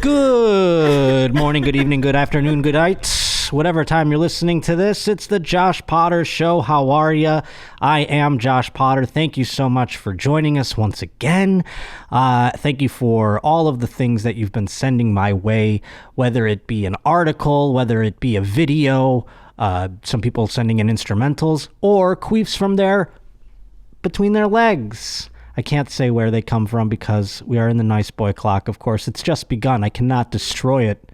Good morning, good evening, good afternoon, good night. Whatever time you're listening to this, it's the Josh Potter Show. How are ya? I am Josh Potter. Thank you so much for joining us once again. Thank you for all of the things that you've been sending my way, whether it be an article, whether it be a video, some people sending in instrumentals, or queefs from between their legs. I can't say where they come from because we are in the nice boy clock, of course. It's just begun. I cannot destroy it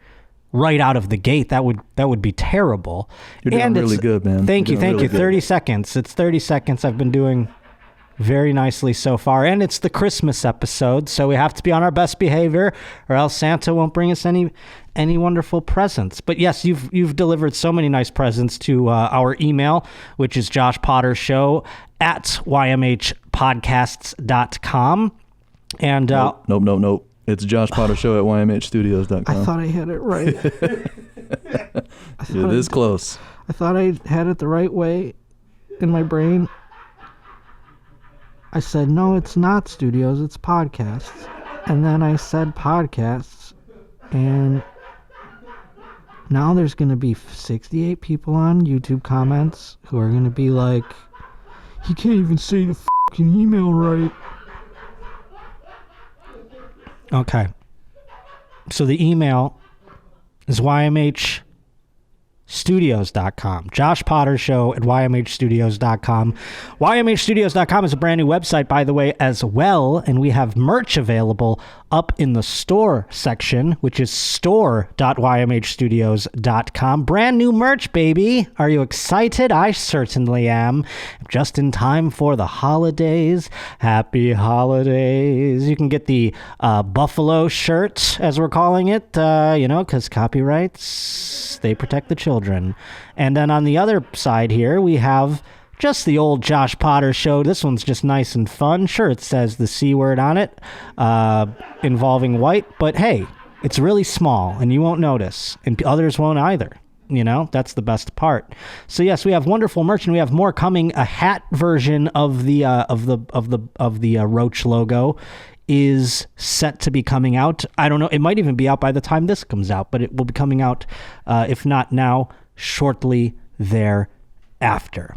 right out of the gate. That would be terrible. You're doing really good, man. Thank you. 30 seconds. It's 30 seconds. I've been doing very nicely so far. And it's the Christmas episode, so we have to be on our best behavior or else Santa won't bring us any wonderful presents. But yes, you've delivered so many nice presents to our email, which is joshpottershow@ymhpodcasts.com. And Nope. It's joshpottershow@ymhstudios.com. I thought I had it right. You're this close. I thought I had it the right way in my brain. I said, no, it's not studios, it's podcasts. And then I said podcasts, and now there's going to be 68 people on YouTube comments who are going to be like, he can't even say the fucking email right. Okay. So the email is ymhstudios.com. Josh Potter Show at ymhstudios.com. ymhstudios.com is a brand new website, by the way, as well. And we have merch available up in the store section, which is store.ymhstudios.com. Brand new merch, baby. Are you excited? I certainly am. Just in time for the holidays. Happy holidays. You can get the buffalo shirt, as we're calling it, because copyrights, they protect the children. And then on the other side here, we have just the old Josh Potter Show. This one's just nice and fun. Sure, it says the C word on it, involving white, but hey, it's really small and you won't notice, and others won't either. That's the best part. So yes, we have wonderful merch, and we have more coming. A hat version of the Roach logo is set to be coming out. I don't know. It might even be out by the time this comes out, but it will be coming out, if not now, shortly thereafter.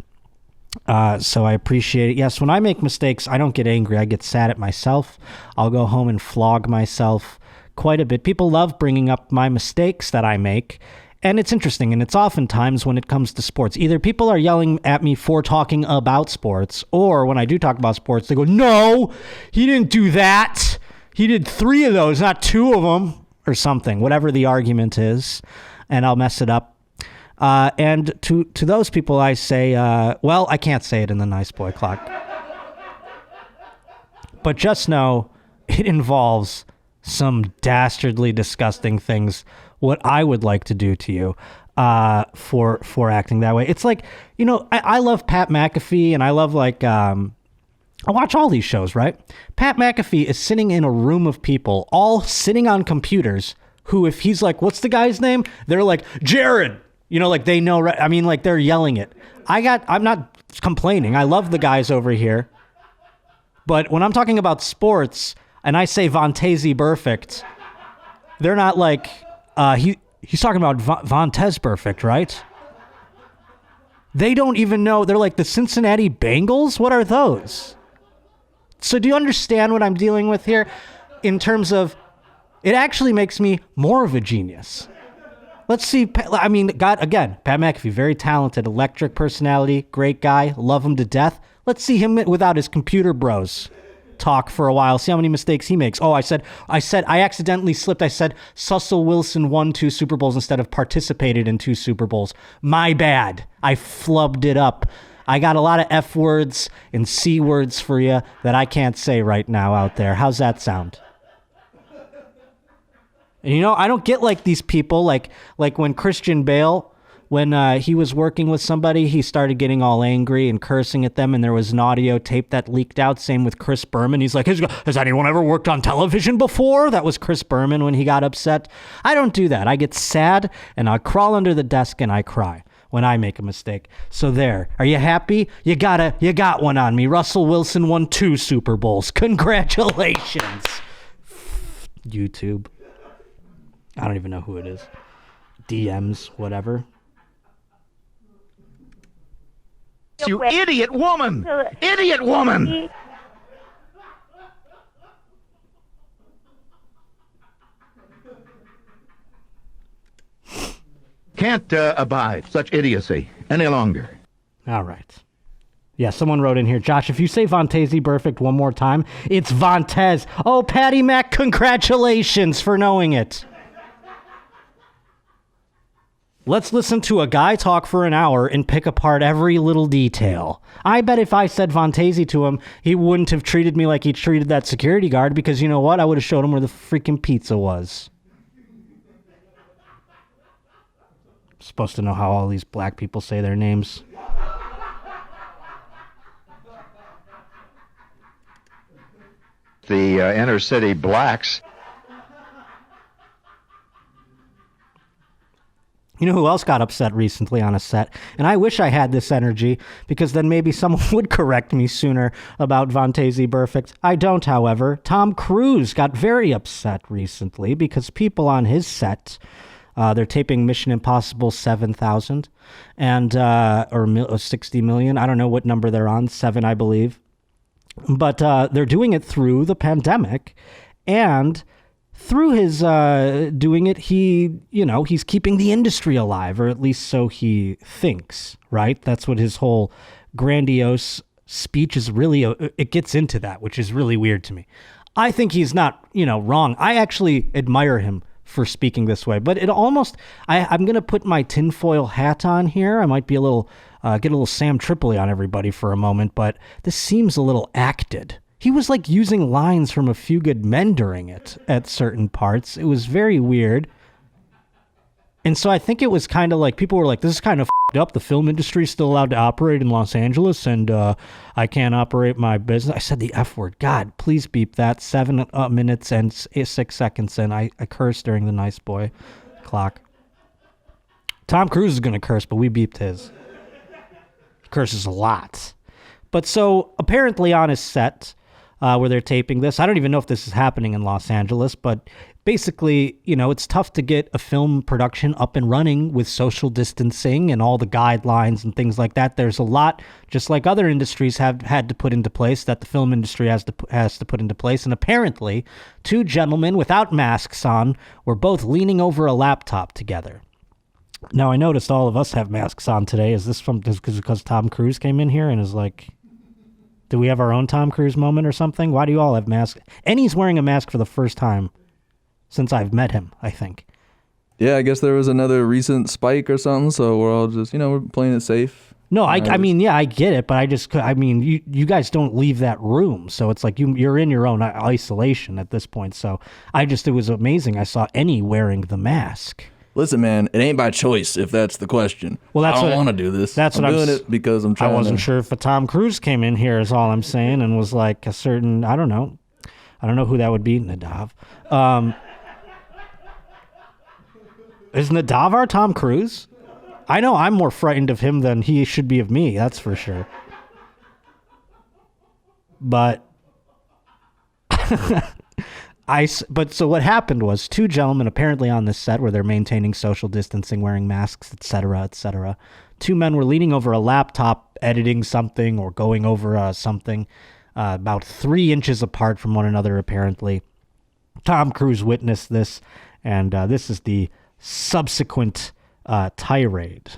So I appreciate it. Yes, when I make mistakes, I don't get angry. I get sad at myself. I'll go home and flog myself quite a bit. People love bringing up my mistakes that I make. And it's interesting, and it's oftentimes when it comes to sports. Either people are yelling at me for talking about sports, or when I do talk about sports, they go, no, he didn't do that. He did 3 of those, not 2 of them, or something, whatever the argument is, and I'll mess it up. And to those people, I say, well, I can't say it in the nice boy clock. But just know it involves some dastardly, disgusting things, what I would like to do to you for acting that way. It's like, I love Pat McAfee, and I love I watch all these shows, right? Pat McAfee is sitting in a room of people, all sitting on computers, who, if he's like, what's the guy's name? They're like, Jared. They know, right? I mean, they're yelling it. I'm not complaining. I love the guys over here. But when I'm talking about sports and I say Vantez perfect, they're not like, he's talking about Vantez perfect, right? They don't even know. They're like, the Cincinnati Bengals? What are those? So do you understand what I'm dealing with here? In terms of, it actually makes me more of a genius. Let's see. Pat McAfee, very talented, electric personality, great guy, love him to death. Let's see him without his computer bros talk for a while. See how many mistakes he makes. Oh, I accidentally slipped. I said Russell Wilson won 2 Super Bowls instead of participated in 2 Super Bowls. My bad. I flubbed it up. I got a lot of F words and C words for you that I can't say right now out there. How's that sound? And I don't get like these people, like when Christian Bale, when he was working with somebody, he started getting all angry and cursing at them, and there was an audio tape that leaked out. Same with Chris Berman. He's like, has anyone ever worked on television before? That was Chris Berman when he got upset. I don't do that. I get sad, and I crawl under the desk and I cry. when I make a mistake. So there. Are you happy? You got one on me. Russell Wilson won 2 Super Bowls. Congratulations. YouTube. I don't even know who it is. DMs, whatever. You idiot woman! Idiot woman! Can't abide such idiocy any longer. All right. Yeah, someone wrote in here, Josh, if you say Vantez perfect one more time, it's Vantez. Oh, Patty Mac, congratulations for knowing it. Let's listen to a guy talk for an hour and pick apart every little detail. I bet if I said Vantez to him, he wouldn't have treated me like he treated that security guard, because you know what? I would have showed him where the freaking pizza was. Supposed to know how all these black people say their names. The inner city blacks. You know who else got upset recently on a set? And I wish I had this energy, because then maybe someone would correct me sooner about Vantez perfect. I don't, however. Tom Cruise got very upset recently because people on his set... they're taping Mission Impossible 7,000 and or 60 million. I don't know what number they're on, 7, I believe. But they're doing it through the pandemic, and through his doing it, he's keeping the industry alive, or at least so he thinks, right? That's what his whole grandiose speech is really. It gets into that, which is really weird to me. I think he's not, wrong. I actually admire him for speaking this way, but it almost, I'm going to put my tinfoil hat on here. I might be get a little Sam Tripoli on everybody for a moment, but this seems a little acted. He was like using lines from A Few Good Men during it at certain parts. It was very weird. And so I think it was kind of like, people were like, this is kind of f***ed up. The film industry is still allowed to operate in Los Angeles, and I can't operate my business. I said the F word. God, please beep that. 7 minutes and 6 seconds in. I cursed during the nice boy clock. Tom Cruise is going to curse, but we beeped his. He curses a lot. But so apparently on his set where they're taping this, I don't even know if this is happening in Los Angeles, but basically, it's tough to get a film production up and running with social distancing and all the guidelines and things like that. There's a lot, just like other industries have had to put into place, that the film industry has to put into place. And apparently, 2 gentlemen without masks on were both leaning over a laptop together. Now, I noticed all of us have masks on today. Is this because Tom Cruise came in here and is like, do we have our own Tom Cruise moment or something? Why do you all have masks? And he's wearing a mask for the first time since I've met him, I think. Yeah, I guess there was another recent spike or something, so we're all just, we're playing it safe. No, I mean, yeah, I get it, but you guys don't leave that room, so it's like you're in your own isolation at this point, so it was amazing. I saw Annie wearing the mask. Listen, man, it ain't by choice, if that's the question. Well, I don't want to do this. I'm doing it because I'm trying to. I wasn't sure if a Tom Cruise came in here, is all I'm saying, and was like a certain, I don't know who that would be, Nadav. Is Nadav our Tom Cruise? I know I'm more frightened of him than he should be of me, that's for sure. But so what happened was 2 gentlemen apparently on this set where they're maintaining social distancing, wearing masks, etc., etc. 2 men were leaning over a laptop, editing something or going over something about 3 inches apart from one another, apparently. Tom Cruise witnessed this, and this is the subsequent tirade.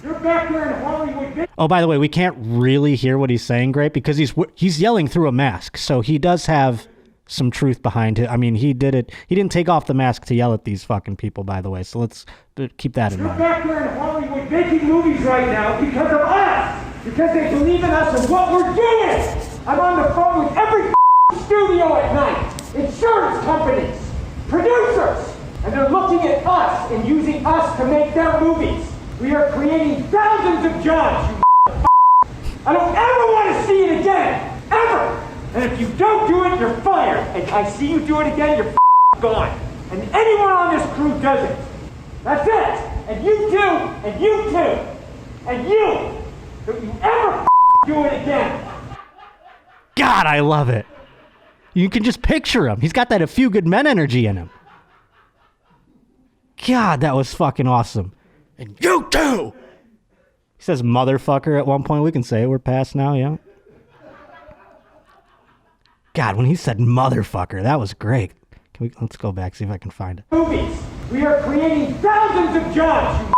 You're back there in Hollywood. Oh, by the way, we can't really hear what he's saying, great, because he's yelling through a mask, so he does have some truth behind it. I mean, he did it. He didn't take off the mask to yell at these fucking people, by the way, so let's keep that in mind. You're back there in Hollywood making movies right now because of us, because they believe in us and what we're doing. I'm on the phone with every studio at night, insurance companies, producers, and they're looking at us and using us to make their movies. We are creating thousands of jobs, you I don't ever want to see it again, ever. And if you don't do it, you're fired. And I see you do it again, you're gone. And anyone on this crew does it. That's it. and you too, and you too, and you. Don't you ever do it again. God, I love it. You can just picture him. He's got that A Few Good Men energy in him. God, that was fucking awesome. And you too. He says motherfucker at one point. We can say it. We're past now, yeah. God, when he said motherfucker, that was great. Let's go back, see if I can find it. Movies. We are creating thousands of jobs.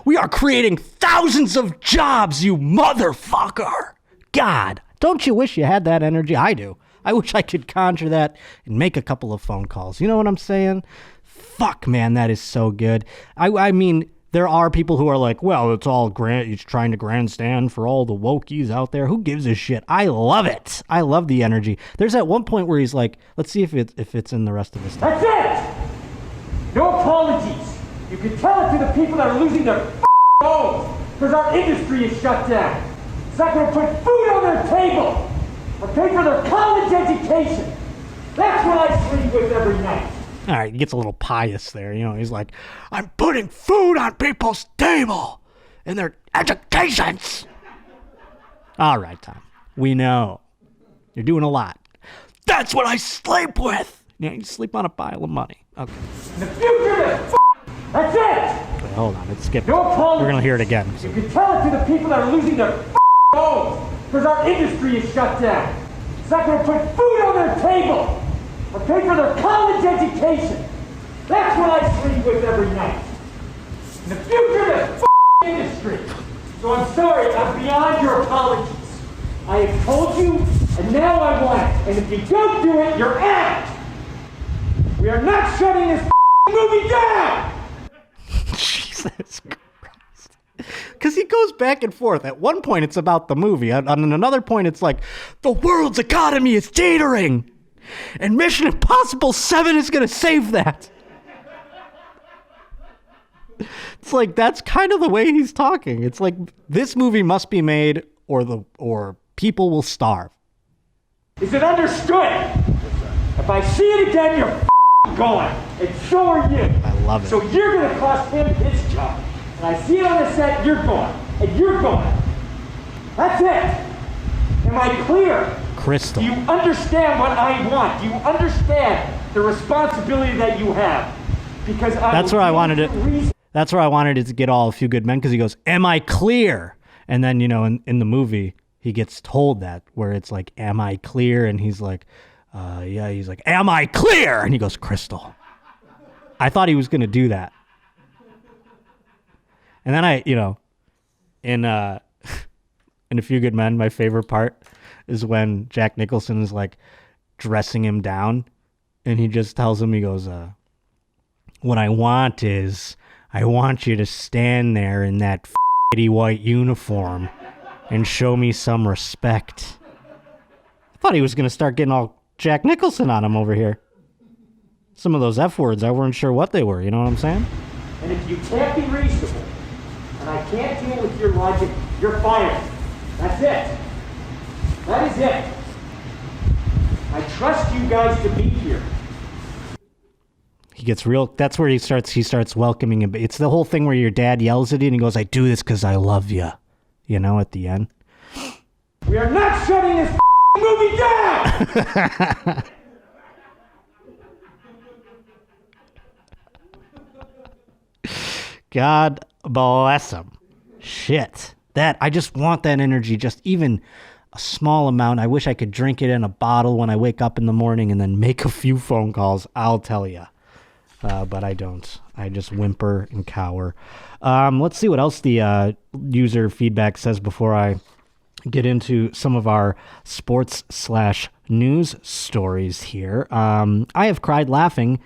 We are creating thousands of jobs, you motherfucker. God, don't you wish you had that energy? I do. I wish I could conjure that and make a couple of phone calls. You know what I'm saying? Fuck, man, that is so good. I mean, there are people who are like, well, it's all he's trying to grandstand for all the wokies out there. Who gives a shit? I love it. I love the energy. There's at one point where he's like, let's see if it's in the rest of his stuff. That's it! No apologies. You can tell it to the people that are losing their homes because our industry is shut down. It's not going to put food on their table or pay for their college education. That's what I sleep with every night. All right, he gets a little pious there. You know, he's like, I'm putting food on people's table in their educations. All right, Tom. We know. You're doing a lot. That's what I sleep with. Yeah, you sleep on a pile of money. Okay. In the future, that's it. Wait, hold on, let's skip. No apologies. We're going to hear it again. You can tell it to the people that are losing their homes because our industry is shut down. It's not going to put food on their table or pay for their college education. That's what I sleep with every night. In the future, the industry. So I'm sorry, I'm beyond your apologies. I have told you, and now I want it. And if you don't do it, you're out. We are not shutting this movie down. Jesus Christ. Because he goes back and forth. At one point, it's about the movie. On another point, it's like, the world's economy is teetering. And Mission Impossible 7 is going to save that. It's like, that's kind of the way he's talking. It's like, this movie must be made or people will starve. Is it understood? If I see it again, you're gone. And so are you. I love it. So you're going to cost him his job. And I see it on the set, you're gone. And you're gone. That's it. Am I clear? Crystal. Do you understand what I want? Do you understand the responsibility that you have? Because that's where I wanted it. That's where I wanted it to get all A Few Good Men, because he goes, am I clear? And then, you know, in the movie, he gets told that, where it's like, am I clear? And he's like, yeah, he's like, am I clear? And he goes, Crystal. I thought he was going to do that. And then in A Few Good Men, my favorite part is when Jack Nicholson is like dressing him down, and he just tells him, he goes, what I want is, I want you to stand there in that white uniform and show me some respect. I thought he was going to start getting all Jack Nicholson on him over here. Some of those F words, I weren't sure what they were, you know what I'm saying? And if you can't be reasonable, and I can't deal with your logic, you're fired. That's it. That is it. I trust you guys to be here. He gets real. That's where he starts welcoming him. It's the whole thing where your dad yells at you and he goes, I do this because I love you. You know, at the end. We are not shutting this movie down! God bless him. Shit. I just want that energy, just even a small amount. I wish I could drink it in a bottle when I wake up in the morning and then make a few phone calls. I'll tell you. But I don't. I just whimper and cower. Let's see what else the user feedback says before I get into some of our sports/news stories here. I have cried laughing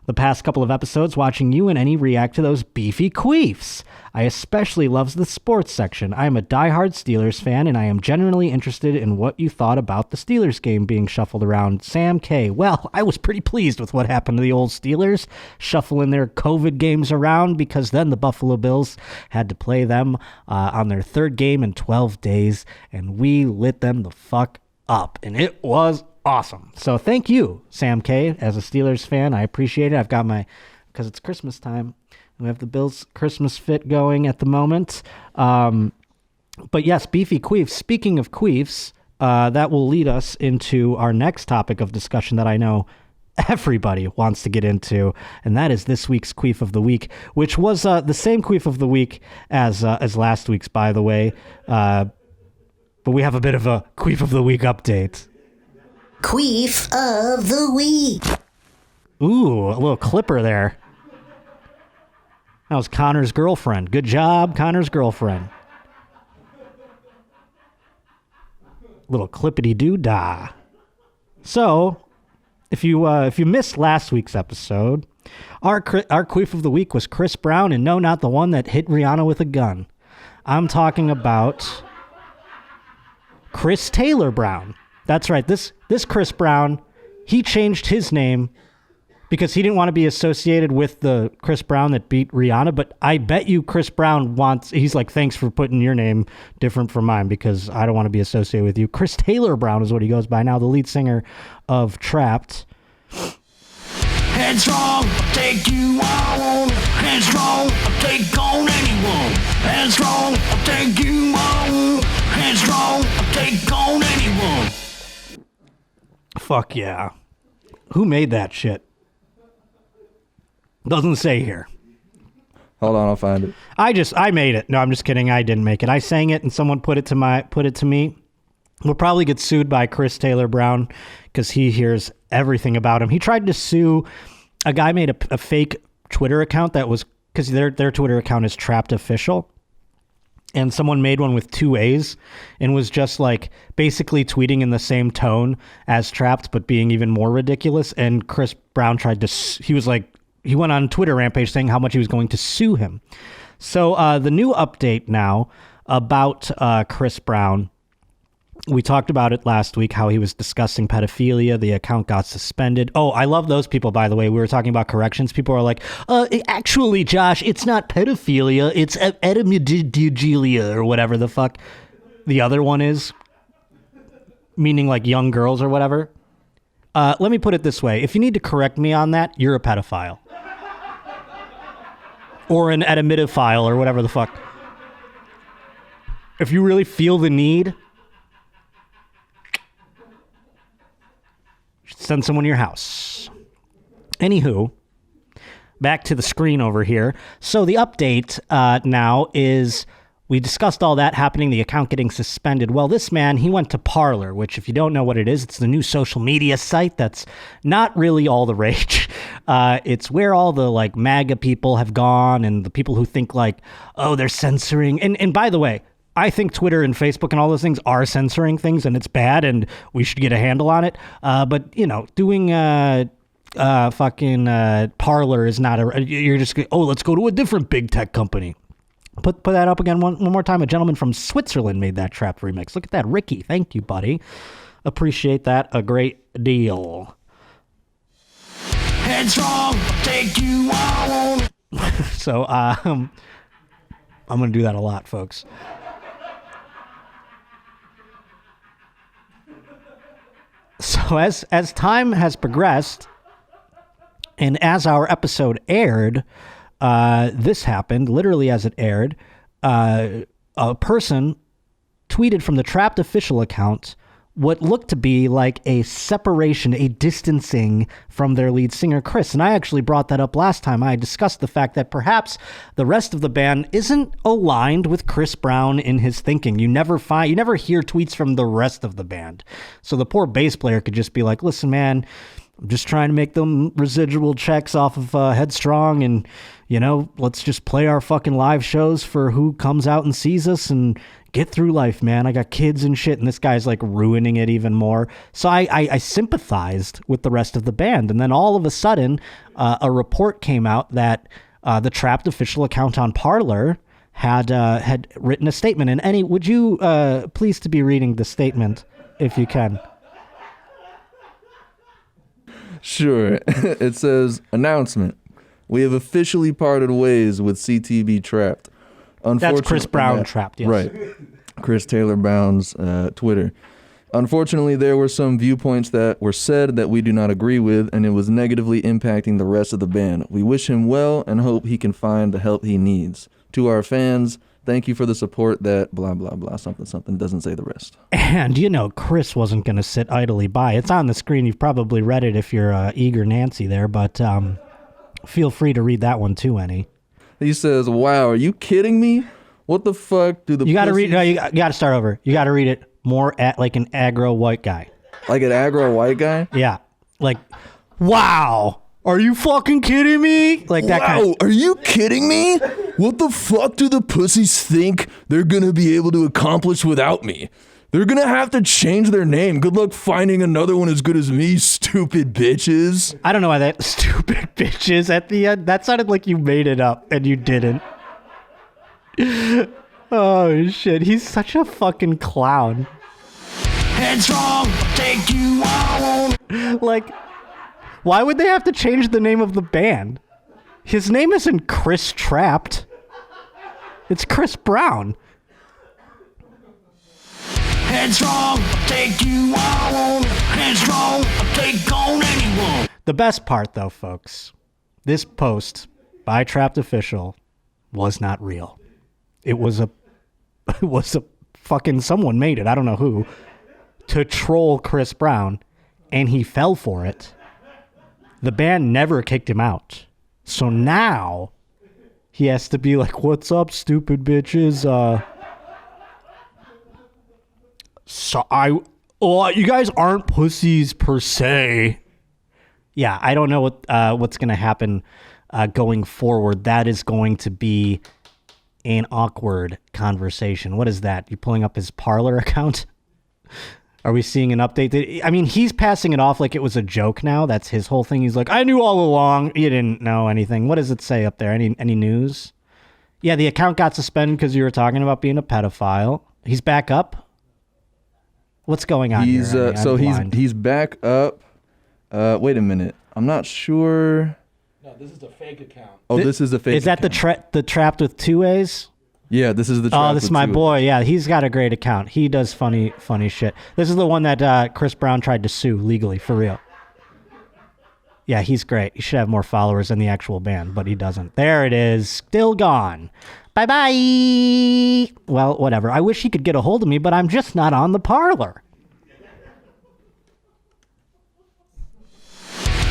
the past couple of episodes watching you and Annie react to those beefy queefs. I especially loves the sports section. I am a diehard Steelers fan, and I am genuinely interested in what you thought about the Steelers game being shuffled around. Sam K. Well, I was pretty pleased with what happened to the old Steelers, shuffling their COVID games around, because then the Buffalo Bills had to play them on their third game in 12 days, and we lit them the fuck up, and it was awesome. So thank you, Sam K. As a Steelers fan, I appreciate it. I've got because it's Christmas time. We have the Bills Christmas fit going at the moment. But yes, beefy queefs. Speaking of queefs, that will lead us into our next topic of discussion that I know everybody wants to get into, and that is this week's Queef of the Week, which was the same Queef of the Week as last week's, by the way. But we have a bit of a Queef of the Week update. Queef of the Week. Ooh, a little clipper there. That was Connor's girlfriend. Good job, Connor's girlfriend. Little clippity-doo-dah. So, if you missed last week's episode, our Queef of the Week was Chris Brown, and no, not the one that hit Rihanna with a gun. I'm talking about Chris Taylor Brown. That's right. This Chris Brown, he changed his name because he didn't want to be associated with the Chris Brown that beat Rihanna. But I bet you Chris Brown he's like, thanks for putting your name different from mine because I don't want to be associated with you. Chris Taylor Brown is what he goes by now, the lead singer of Trapped. Headstrong, I'll take you on. Headstrong, I'll take on anyone. Headstrong, I'll take you on. Headstrong, I'll take on anyone. Fuck yeah. Who made that shit? Doesn't say here. Hold on, I'll find it. I made it. No, I'm just kidding. I didn't make it. I sang it and someone put it to me. We'll probably get sued by Chris Taylor Brown because he hears everything about him. He tried to sue a guy made a fake Twitter account that was because their Twitter account is Trapped Official. And someone made one with 2 A's and was just like basically tweeting in the same tone as Trapped, but being even more ridiculous. And Chris Brown he went on Twitter rampage saying how much he was going to sue him. So the new update now about Chris Brown, we talked about it last week, how he was discussing pedophilia. The account got suspended. Oh, I love those people, by the way. We were talking about corrections. People are like, actually, Josh, it's not pedophilia. It's etymophilia or whatever the fuck the other one is, meaning like young girls or whatever. Let me put it this way. If you need to correct me on that, you're a pedophile. Or an etymophilia or whatever the fuck. If you really feel the need, send someone to your house. Anywho, back to the screen over here. So the update now is we discussed all that happening, the account getting suspended. Well, this man, he went to Parlor, which if you don't know what it is, it's the new social media site that's not really all the rage. It's where all the like MAGA people have gone and the people who think like, oh, they're censoring. And by the way, I think Twitter and Facebook and all those things are censoring things and it's bad and we should get a handle on it. But, you know, doing Parlor is not you're just, let's go to a different big tech company. Put that up again one more time. A gentleman from Switzerland made that Trapped remix. Look at that, Ricky. Thank you, buddy. Appreciate that a great deal. Headstrong, take you on. So I'm going to do that a lot, folks. So as time has progressed, and as our episode aired, this happened literally as it aired. A person tweeted from the Trapped official account what looked to be like a separation, a distancing from their lead singer, Chris. And I actually brought that up last time. I discussed the fact that perhaps the rest of the band isn't aligned with Chris Brown in his thinking. You never hear tweets from the rest of the band. So the poor bass player could just be like, listen, man, I'm just trying to make them residual checks off of Headstrong and, you know, let's just play our fucking live shows for who comes out and sees us and get through life, man. I got kids and shit, and this guy's like ruining it even more. So I sympathized with the rest of the band. And then all of a sudden, a report came out that the Trapped official account on Parlor had written a statement. And Annie, would you please to be reading the statement if you can? Sure. It says, announcement. We have officially parted ways with CTB Trapped. That's Chris Brown Trapped, yes. Right. Chris Taylor Brown's Twitter. Unfortunately, there were some viewpoints that were said that we do not agree with, and it was negatively impacting the rest of the band. We wish him well and hope he can find the help he needs. To our fans, thank you for the support that blah, blah, blah, something, doesn't say the rest. And, Chris wasn't going to sit idly by. It's on the screen. You've probably read it if you're eager Nancy there, but feel free to read that one too, Annie. He says, wow, are you kidding me? What the fuck do the You got to pussies- read. No, you got to start over. You got to read it more like an aggro white guy. Like an aggro white guy? Yeah. Like, wow. Are you fucking kidding me? Like that kind of. Are you kidding me? What the fuck do the pussies think they're gonna be able to accomplish without me? They're gonna have to change their name. Good luck finding another one as good as me, stupid bitches. I don't know why that stupid bitches at the end. That sounded like you made it up and you didn't. Oh shit, he's such a fucking clown. Headstrong, take you on. Like, why would they have to change the name of the band? His name isn't Chris Trapped. It's Chris Brown. Headstrong, take you on. Headstrong, take on anyone. The best part, though, folks, this post by Trapped Official was not real. It was a fucking someone made it. I don't know who. To troll Chris Brown, and he fell for it. The band never kicked him out. So now he has to be like, what's up, stupid bitches? You guys aren't pussies per se. Yeah, I don't know what's going to happen going forward. That is going to be an awkward conversation. What is that? You pulling up his Parlor account? Are we seeing an update? I mean, he's passing it off like it was a joke now. That's his whole thing. He's like, I knew all along. You didn't know anything. What does it say up there? Any news? Yeah, the account got suspended because you were talking about being a pedophile. He's back up? What's going on He's here? he's back up. Wait a minute. I'm not sure. No, this is a fake account. Oh, this is a fake Is that account. the Trapped with 2 A's? Yeah, this is the Oh, this is my Trapped with boy. Yeah, he's got a great account. He does funny shit. This is the one that Chris Brown tried to sue legally, for real. Yeah, he's great. He should have more followers than the actual band, but he doesn't. There it is. Still gone. Bye-bye. Well, whatever. I wish he could get a hold of me, but I'm just not on the Parlor.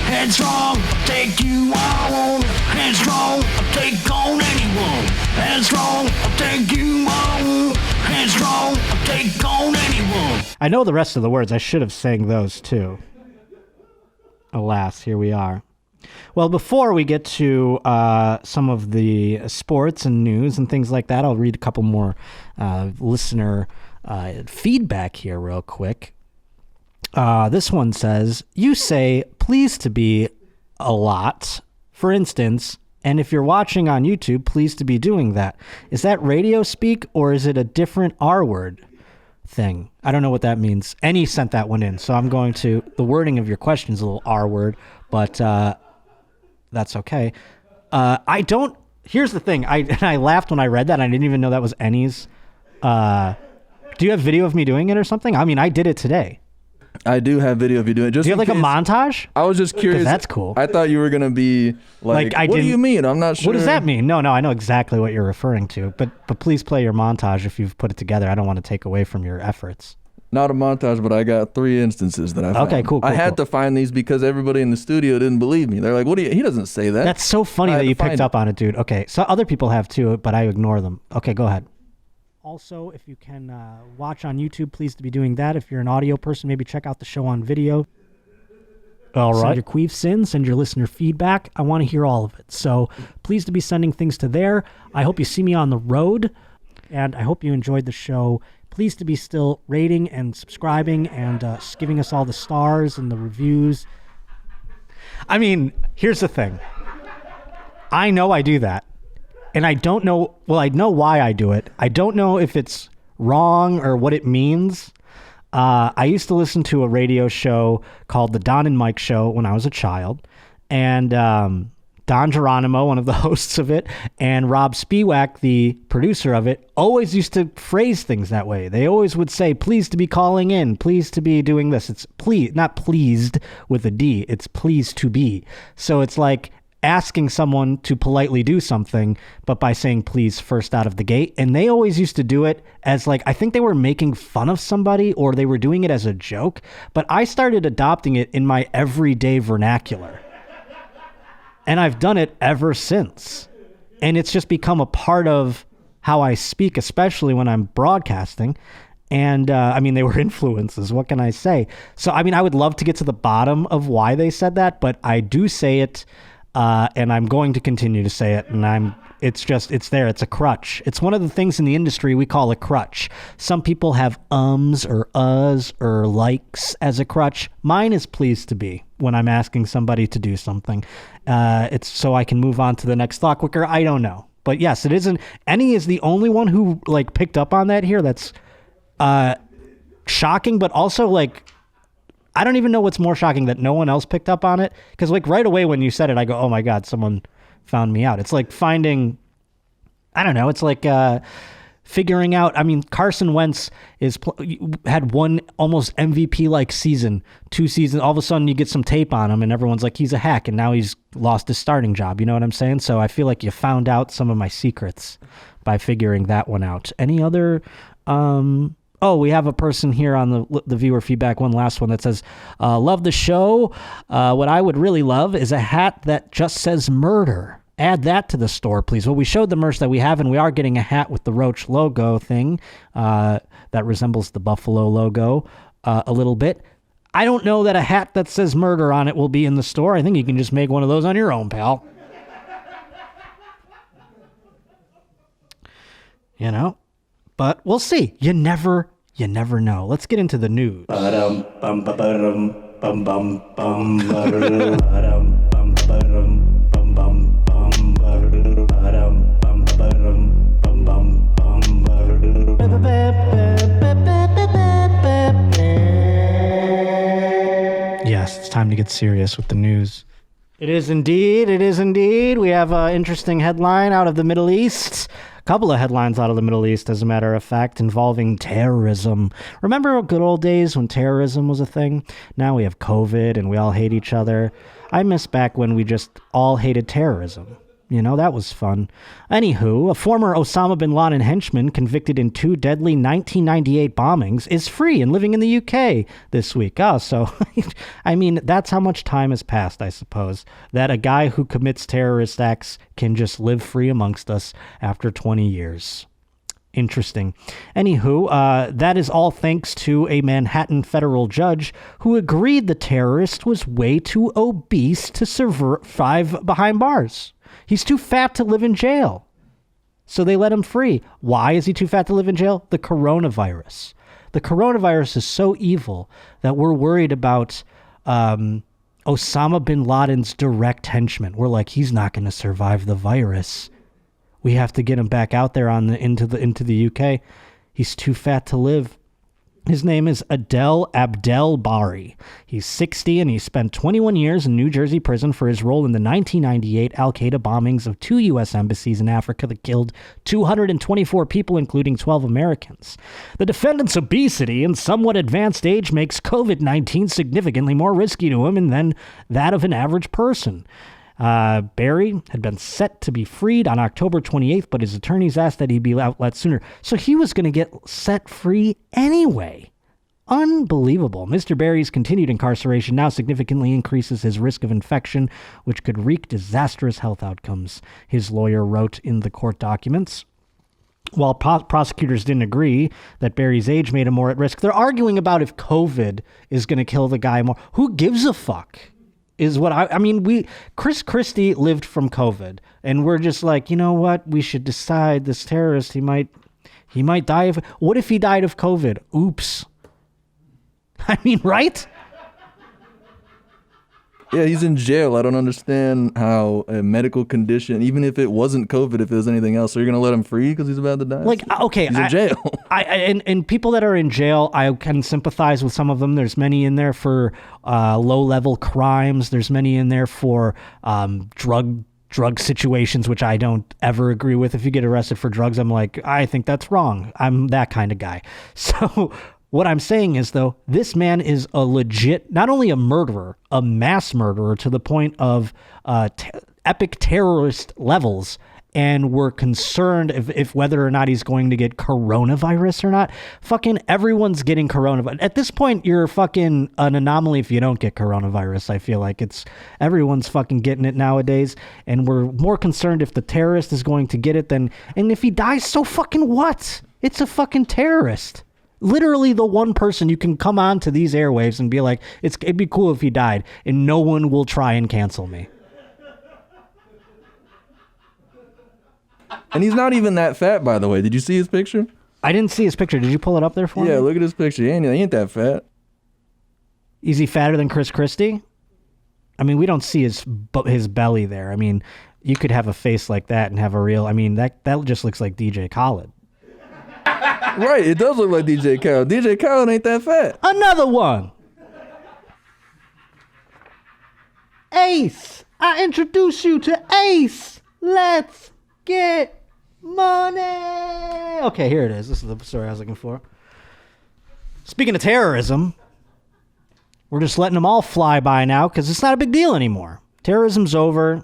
Headstrong, take you on. Headstrong, take on anyone. Headstrong, take you on. Headstrong, take on anyone. I know the rest of the words. I should have sang those too. Alas, here we are. Well, before we get to some of the sports and news and things like that, I'll read a couple more listener feedback here real quick. This one says, you say please to be a lot. For instance, and if you're watching on YouTube, please to be doing that. Is that radio speak or is it a different R word thing? I don't know what that means. And he sent that one in. So I'm going to, the wording of your question is a little R word, but that's okay. Here's the thing. I laughed when I read that. I didn't even know that was Annie's. Do you have video of me doing it or something? I mean, I did it today. I do have video of you doing it. Just Do you have like a montage? I was just curious. That's cool. I thought you were gonna be like what do you mean? I'm not sure. What does that mean? No, I know exactly what you're referring to. But please play your montage if you've put it together. I don't want to take away from your efforts. Not a montage, but I got 3 instances that I found. Okay, cool. I had to find these because everybody in the studio didn't believe me. They're like, "What do you?" He doesn't say that. That's so funny that you picked up on it, dude. Okay, so other people have too, but I ignore them. Okay, go ahead. Also, if you can watch on YouTube, please to be doing that. If you're an audio person, maybe check out the show on video. All right. Send your queefs in, send your listener feedback. I want to hear all of it. So please to be sending things to there. I hope you see me on the road, and I hope you enjoyed the show. Please to be still rating and subscribing and giving us all the stars and the reviews. I mean, here's the thing. I know I do that. And I don't know, well, I know why I do it. I don't know if it's wrong or what it means. I used to listen to a radio show called The Don and Mike Show when I was a child. And Don Geronimo, one of the hosts of it, and Rob Spiewak, the producer of it, always used to phrase things that way. They always would say, pleased to be calling in, pleased to be doing this. It's please, not pleased with a D, it's pleased to be. So it's like asking someone to politely do something, but by saying please first out of the gate. And they always used to do it as like, I think they were making fun of somebody or they were doing it as a joke, but I started adopting it in my everyday vernacular. And I've done it ever since. And it's just become a part of how I speak, especially when I'm broadcasting. And I mean, they were influences. What can I say? So, I mean, I would love to get to the bottom of why they said that, but I do say it. And I'm going to continue to say it. And it's there. It's a crutch. It's one of the things in the industry we call a crutch. Some people have ums or uhs or likes as a crutch. Mine is pleased to be when I'm asking somebody to do something. It's so I can move on to the next thought quicker. I don't know. But yes, it isn't. Annie is the only one who like picked up on that here. That's shocking, but also like, I don't even know what's more shocking that no one else picked up on it. Because like right away when you said it, I go, oh my God, someone found me out. It's like finding, I don't know. It's like figuring out. I mean, Carson Wentz had one almost MVP-like season, 2 seasons. All of a sudden you get some tape on him and everyone's like, he's a hack. And now he's lost his starting job. You know what I'm saying? So I feel like you found out some of my secrets by figuring that one out. Any other... Oh, we have a person here on the viewer feedback, one last one that says, love the show. What I would really love is a hat that just says murder. Add that to the store, please. Well, we showed the merch that we have, and we are getting a hat with the Roach logo thing that resembles the Buffalo logo a little bit. I don't know that a hat that says murder on it will be in the store. I think you can just make one of those on your own, pal. You know? But we'll see. You never know. Let's get into the news. Yes, it's time to get serious with the news. It is indeed. We have an interesting headline out of the Middle East. Couple of headlines out of the Middle East, as a matter of fact, involving terrorism. Remember good old days when terrorism was a thing? Now we have COVID and we all hate each other. I miss back when we just all hated terrorism. You know, that was fun. Anywho, a former Osama bin Laden henchman convicted in 2 deadly 1998 bombings is free and living in the UK this week. Oh, so, I mean, that's how much time has passed, I suppose, that a guy who commits terrorist acts can just live free amongst us after 20 years. Interesting. Anywho, that is all thanks to a Manhattan federal judge who agreed the terrorist was way too obese to survive behind bars. He's too fat to live in jail. So they let him free. Why is he too fat to live in jail? The coronavirus. The coronavirus is so evil that we're worried about Osama bin Laden's direct henchman. We're like, he's not going to survive the virus. We have to get him back out there into the UK. He's too fat to live. His name is Adel Abdel Bari. He's 60 and he spent 21 years in New Jersey prison for his role in the 1998 Al-Qaeda bombings of 2 U.S. embassies in Africa that killed 224 people, including 12 Americans. The defendant's obesity and somewhat advanced age makes COVID-19 significantly more risky to him than that of an average person. Barry had been set to be freed on October 28th, but his attorneys asked that he be let sooner. So he was going to get set free anyway. Unbelievable. Mr. Barry's continued incarceration now significantly increases his risk of infection, which could wreak disastrous health outcomes, his lawyer wrote in the court documents. While prosecutors didn't agree that Barry's age made him more at risk, they're arguing about if COVID is going to kill the guy more. Who gives a fuck? Is what I mean, Chris Christie lived from COVID, and we're just like, you know what? We should decide this terrorist, he might die of, what if he died of COVID? Oops. I mean, right? Yeah, he's in jail. I don't understand how a medical condition, even if it wasn't COVID, if it was anything else, so you're going to let him free because he's about to die? Like, okay. He's in jail. And people that are in jail, I can sympathize with some of them. There's many in there for low-level crimes. There's many in there for drug drug situations, which I don't ever agree with. If you get arrested for drugs, I'm like, I think that's wrong. I'm that kind of guy. So what I'm saying is, though, this man is a legit, not only a murderer, a mass murderer to the point of epic terrorist levels. And we're concerned if whether or not he's going to get coronavirus or not. Fucking everyone's getting coronavirus. At this point, you're fucking an anomaly if you don't get coronavirus. I feel like everyone's fucking getting it nowadays. And we're more concerned if the terrorist is going to get it and if he dies, so fucking what? It's a fucking terrorist. Literally the one person you can come on to these airwaves and be like, it'd be cool if he died, and no one will try and cancel me. And he's not even that fat, by the way. Did you see his picture? I didn't see his picture. Did you pull it up there for me? Yeah, look at his picture. He ain't that fat. Is he fatter than Chris Christie? I mean, we don't see his belly there. I mean, you could have a face like that and have a real... I mean, that just looks like DJ Khaled. Right, it does look like DJ Khaled. DJ Khaled ain't that fat. Another one. Ace. I introduce you to Ace. Let's get money. Okay, here it is. This is the story I was looking for. Speaking of terrorism, we're just letting them all fly by now because it's not a big deal anymore. Terrorism's over.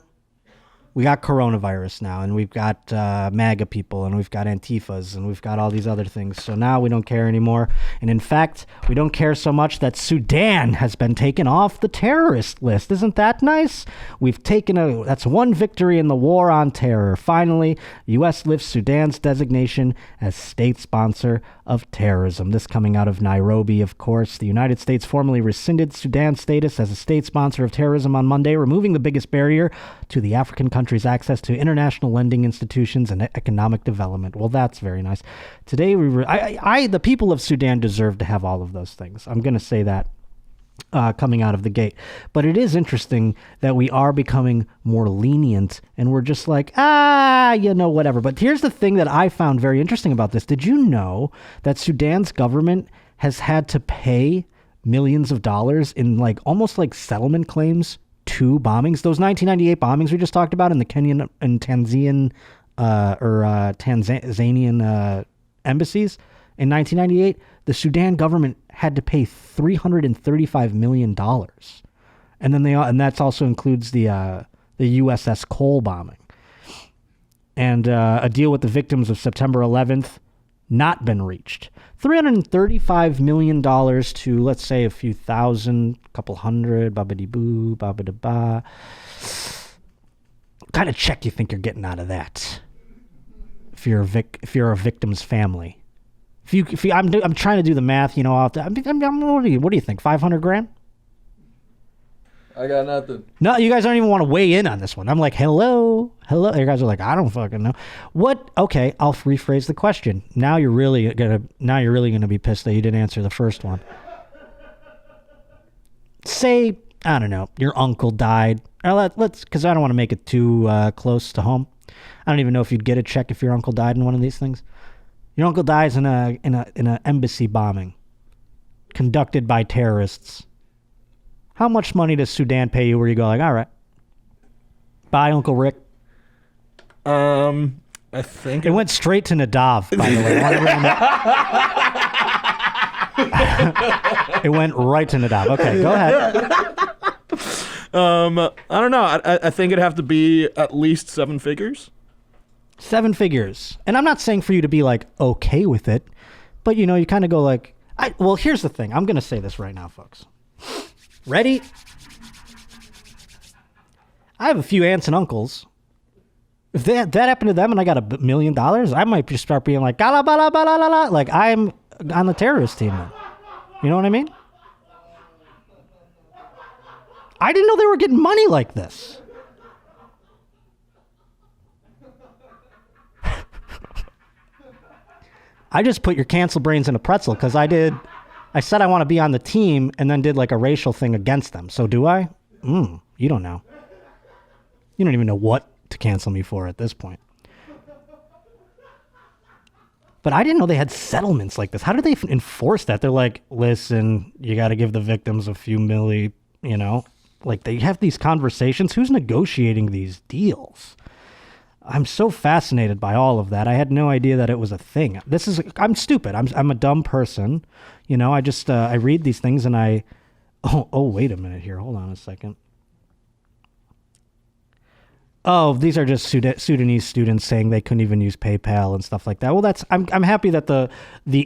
We got coronavirus now, and we've got MAGA people, and we've got Antifas, and we've got all these other things. So now we don't care anymore. And in fact, we don't care so much that Sudan has been taken off the terrorist list. Isn't that nice? That's one victory in the war on terror. Finally, the U.S. lifts Sudan's designation as state sponsor of terrorism. This coming out of Nairobi, of course. The United States formally rescinded Sudan's status as a state sponsor of terrorism on Monday, removing the biggest barrier to the African country's access to international lending institutions and economic development. Well, that's very nice. Today, the people of Sudan deserve to have all of those things. I'm going to say that coming out of the gate. But it is interesting that we are becoming more lenient and we're just like, whatever. But here's the thing that I found very interesting about this. Did you know that Sudan's government has had to pay millions of dollars in almost like settlement claims to bombings? Those 1998 bombings we just talked about in the Kenyan and Tanzanian embassies in 1998, the Sudan government had to pay $335 million. And then that also includes the USS Cole bombing. And a deal with the victims of September 11th not been reached. $335 million to, let's say, a few thousand, couple hundred, babidi-boo, babidi-ba. What kind of check you think you're getting out of that? If you're a victim's family. I'm trying to do the math, what do you think? 500 grand? I got nothing. No, you guys don't even want to weigh in on this one. I'm like, hello. You guys are like, I don't fucking know. What? Okay, I'll rephrase the question. Now you're really gonna be pissed that you didn't answer the first one. Say, I don't know, your uncle died. Let's, because I don't want to make it too close to home. I don't even know if you'd get a check if your uncle died in one of these things. Your uncle dies in a embassy bombing conducted by terrorists. How much money does Sudan pay you where you go like, all right, bye, Uncle Rick? I think it went straight to Nadav, by the way. It went right to Nadav. Okay, go ahead. I don't know. I think it'd have to be at least 7 figures. 7 figures. And I'm not saying for you to be like okay with it, but you kind of go like, well, here's the thing. I'm going to say this right now, folks. Ready? I have a few aunts and uncles. If that happened to them and I got $1 million, I might just start being like, gala, bala, bala, la, la, like I'm on the terrorist team now. You know what I mean? I didn't know they were getting money like this. I just put your cancel brains in a pretzel because I said I want to be on the team and then did like a racial thing against them. So do I? You don't know. You don't even know what to cancel me for at this point. But I didn't know they had settlements like this. How do they enforce that? They're like, listen, you got to give the victims a few milli, like they have these conversations. Who's negotiating these deals? I'm so fascinated by all of that. I had no idea that it was a thing. I'm stupid. I'm a dumb person. You know, I just, I read these things and oh, wait a minute here. Hold on a second. Oh, these are just Sudanese students saying they couldn't even use PayPal and stuff like that. Well, I'm happy that the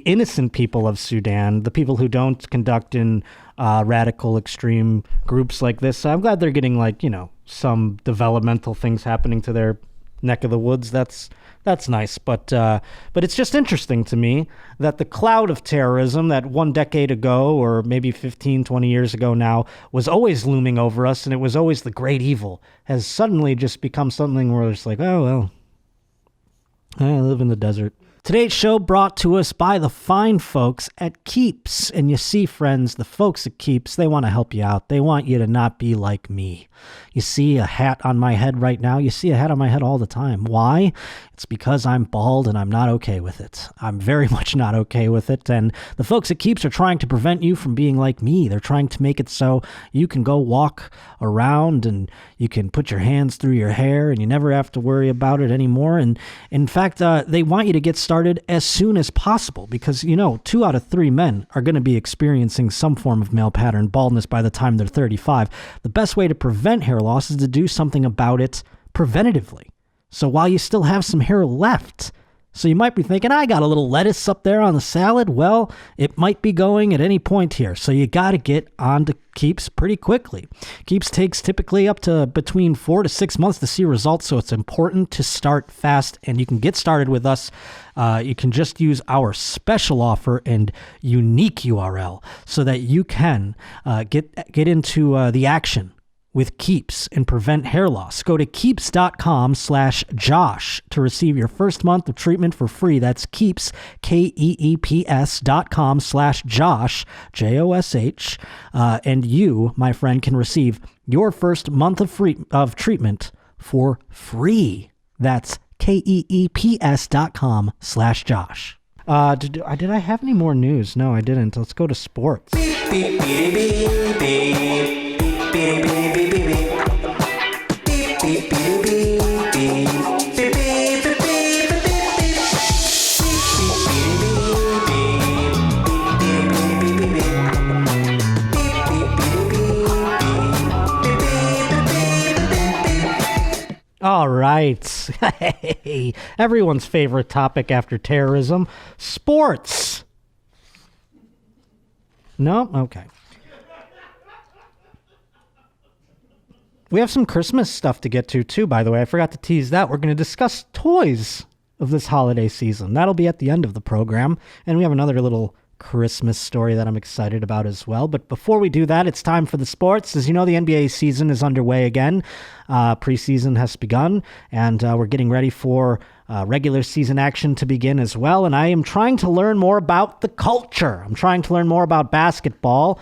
innocent people of Sudan, the people who don't conduct in radical extreme groups like this, I'm glad they're getting like, you know, some developmental things happening to their neck of the woods. That's nice, but it's just interesting to me that the cloud of terrorism that 1 decade ago, or maybe 15, 20 years ago now, was always looming over us, and it was always the great evil, has suddenly just become something where it's like, oh, well, I live in the desert. Today's show brought to us by the fine folks at Keeps. And you see, friends, the folks at Keeps, they want to help you out. They want you to not be like me. You see a hat on my head right now. You see a hat on my head all the time. Why? It's because I'm bald and I'm not okay with it. I'm very much not okay with it. And the folks at Keeps are trying to prevent you from being like me. They're trying to make it so you can go walk around and you can put your hands through your hair and you never have to worry about it anymore. And in fact, they want you to get started as soon as possible because, you know, 2 out of 3 men are going to be experiencing some form of male pattern baldness by the time they're 35. The best way to prevent hair loss is to do something about it preventatively. So while you still have some hair left, so you might be thinking, I got a little lettuce up there on the salad. Well, it might be going at any point here. So you got to get on to Keeps pretty quickly. Keeps takes typically up to between 4 to 6 months to see results. So it's important to start fast, and you can get started with us. You can just use our special offer and unique URL so that you can get into the action with Keeps and prevent hair loss. Go to keeps.com/Josh to receive your first month of treatment for free. That's Keeps, KEEPS.com/Josh, JOSH. And you, my friend, can receive your first month of treatment for free. That's KEEPS.com/Josh. Did I have any more news? No, I didn't. Let's go to sports. All right. Hey, everyone's favorite topic after terrorism, sports. No? Okay. We have some Christmas stuff to get to, too, by the way. I forgot to tease that. We're going to discuss toys of this holiday season. That'll be at the end of the program. And we have another little Christmas story that I'm excited about as well. But before we do that, it's time for the sports. As you know, the NBA season is underway again. Preseason has begun, and we're getting ready for regular season action to begin as well. And I am trying to learn more about the culture. I'm trying to learn more about basketball.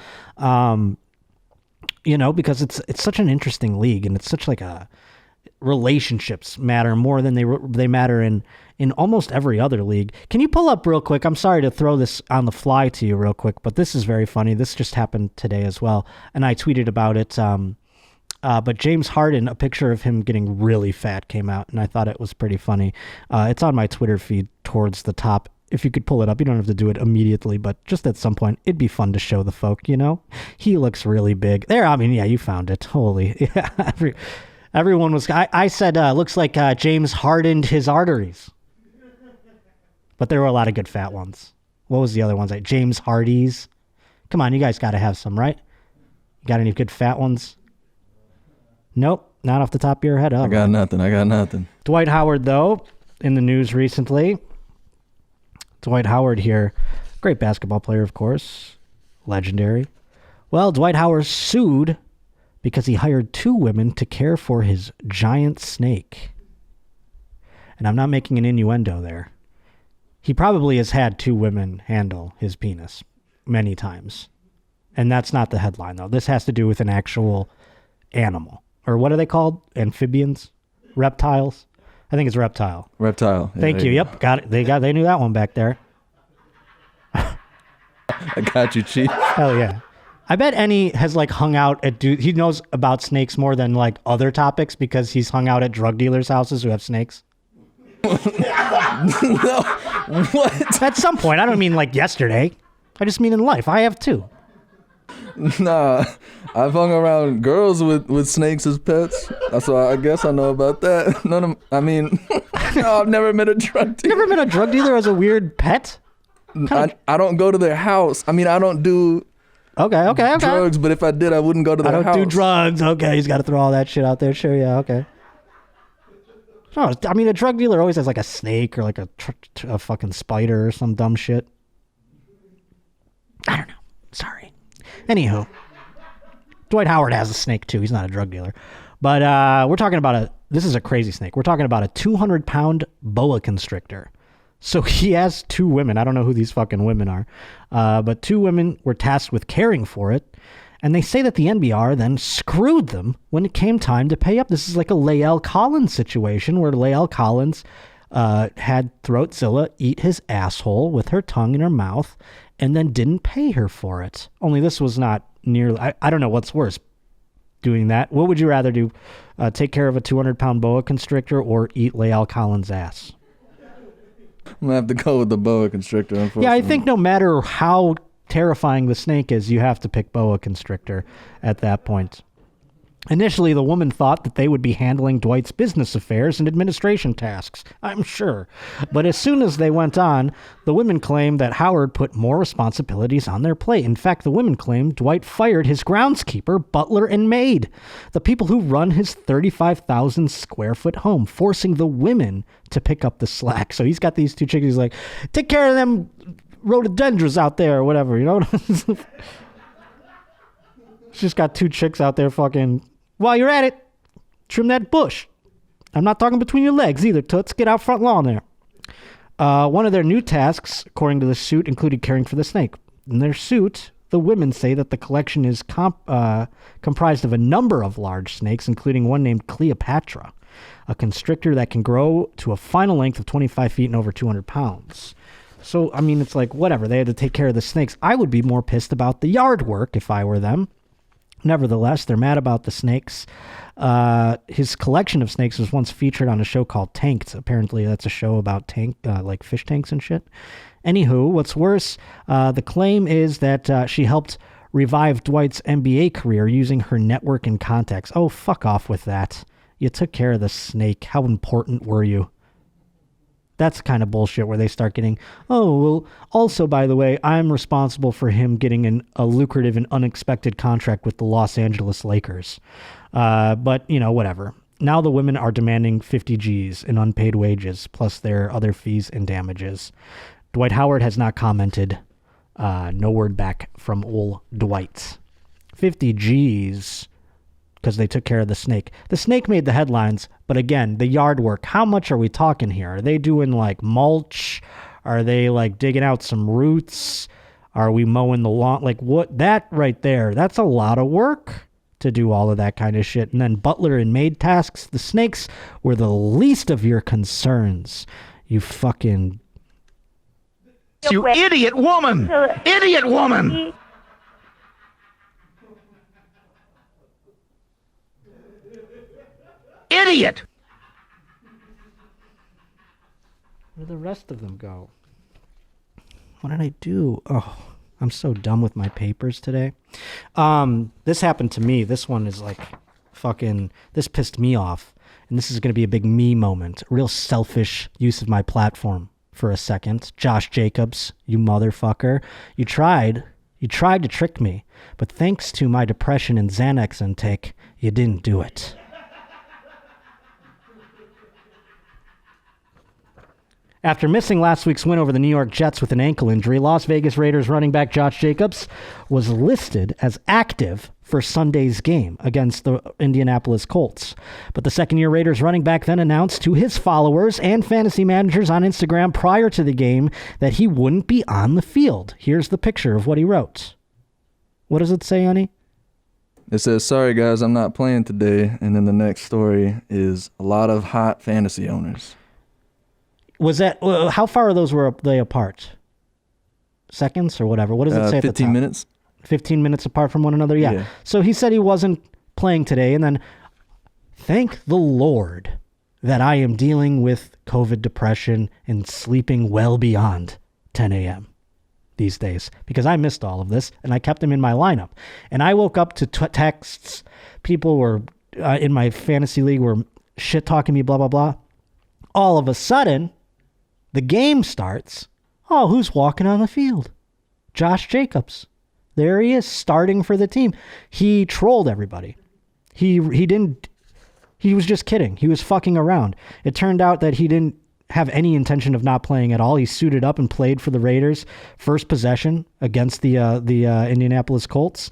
You know, because it's such an interesting league, and it's such like a relationships matter more than they matter in almost every other league. Can you pull up real quick? I'm sorry to throw this on the fly to you real quick, but this is very funny. This just happened today as well, and I tweeted about it. But James Harden, a picture of him getting really fat came out, and I thought it was pretty funny. It's on my Twitter feed towards the top. If you could pull it up, you don't have to do it immediately, but just at some point, it'd be fun to show the folk, you know? He looks really big. There, I mean, yeah, you found it. Holy, yeah. Everyone was, I said, looks like James hardened his arteries. But there were a lot of good fat ones. What was the other ones? Like James Hardy's. Come on, you guys got to have some, right? You got any good fat ones? Nope, not off the top of your head. Oh, I got nothing. Dwight Howard, though, in the news recently. Dwight Howard here, great basketball player, of course, legendary. Well, Dwight Howard sued because he hired 2 women to care for his giant snake. And I'm not making an innuendo there. He probably has had 2 women handle his penis many times. And that's not the headline, though. This has to do with an actual animal. Or what are they called? Amphibians? Reptiles? I think it's reptile. Reptile. Thank you. Yep, got it. They knew that one back there. I got you, Chief. Hell yeah. I bet Any has like hung out at he knows about snakes more than like other topics because he's hung out at drug dealers' houses who have snakes. No, what? At some point, I don't mean like yesterday. I just mean in life. I have too. Nah, I've hung around girls with snakes as pets. That's why I guess I know about that. No, I've never met a drug dealer. Never met a drug dealer as a weird pet? I don't go to their house. I mean, I don't do okay. drugs, but if I did, I wouldn't go to their house. I don't do drugs. Okay, he's got to throw all that shit out there. Sure, yeah, okay. No, I mean, a drug dealer always has like a snake or like a fucking spider or some dumb shit. I don't know. Sorry. Anywho, Dwight Howard has a snake too. He's not a drug dealer. But we're talking about this is a crazy snake. We're talking about a 200-pound boa constrictor. So he has two women. I don't know who these fucking women are. But two women were tasked with caring for it. And they say that the NBR then screwed them when it came time to pay up. This is like a Lael Collins situation where Lael Collins had Throatzilla eat his asshole with her tongue in her mouth and then didn't pay her for it. Only this was not nearly... I don't know what's worse, doing that. What would you rather do? Take care of a 200-pound boa constrictor or eat Lael Collins' ass? I'm gonna have to go with the boa constrictor, unfortunately. Yeah, I think no matter how terrifying the snake is, you have to pick boa constrictor at that point. Initially, the woman thought that they would be handling Dwight's business affairs and administration tasks, I'm sure. But as soon as they went on, the women claimed that Howard put more responsibilities on their plate. In fact, the women claimed Dwight fired his groundskeeper, butler, and maid, the people who run his 35,000 square foot home, forcing the women to pick up the slack. So he's got these two chicks. He's like, take care of them rhododendrons out there or whatever, you know? She's just got two chicks out there fucking... While you're at it, trim that bush. I'm not talking between your legs either, Toots. Get out front lawn there. One of their new tasks, according to the suit, included caring for the snake. In their suit, the women say that the collection is comprised of a number of large snakes, including one named Cleopatra, a constrictor that can grow to a final length of 25 feet and over 200 pounds. So, I mean, it's like, whatever. They had to take care of the snakes. I would be more pissed about the yard work if I were them. Nevertheless, they're mad about the snakes. His collection of snakes was once featured on a show called Tanked. Apparently, that's a show about like fish tanks and shit. Anywho, what's worse, the claim is that she helped revive Dwight's NBA career using her network and contacts. Oh, fuck off with that. You took care of the snake. How important were you? That's kind of bullshit where they start getting, oh, well, also, by the way, I'm responsible for him getting a lucrative and unexpected contract with the Los Angeles Lakers. But, you know, whatever. Now the women are demanding 50 G's in unpaid wages, plus their other fees and damages. Dwight Howard has not commented. No word back from old Dwight. 50 G's because they took care of the snake. The snake made the headlines, but again, the yard work, how much are we talking here? Are they doing like mulch? Are they like digging out some roots? Are we mowing the lawn? Like what? That right there, that's a lot of work to do all of that kind of shit. And then butler and maid tasks, the snakes were the least of your concerns. You fucking... You idiot woman! Idiot woman! Idiot! Where did the rest of them go? What did I do? Oh, I'm so dumb with my papers today. This happened to me. This one is like fucking... This pissed me off. And this is going to be a big me moment. A real selfish use of my platform for a second. Josh Jacobs, you motherfucker. You tried to trick me. But thanks to my depression and Xanax intake, you didn't do it. After missing last week's win over the New York Jets with an ankle injury, Las Vegas Raiders running back Josh Jacobs was listed as active for Sunday's game against the Indianapolis Colts. But the second-year Raiders running back then announced to his followers and fantasy managers on Instagram prior to the game that he wouldn't be on the field. Here's the picture of what he wrote. What does it say, honey? It says, sorry guys, I'm not playing today. And then the next story is a lot of hot fantasy owners. Was that, how far are those were they apart? Seconds or whatever? What does it say at the top? 15 minutes. 15 minutes apart from one another. Yeah. So he said he wasn't playing today. And then thank the Lord that I am dealing with COVID depression and sleeping well beyond 10 a.m. these days, because I missed all of this and I kept him in my lineup. And I woke up to texts. People were in my fantasy league were shit talking me, blah, blah, blah. All of a sudden, the game starts. Oh, who's walking on the field? Josh Jacobs. There he is, starting for the team. He trolled everybody. He was just kidding. He was fucking around. It turned out that he didn't have any intention of not playing at all. He suited up and played for the Raiders first possession against the Indianapolis Colts.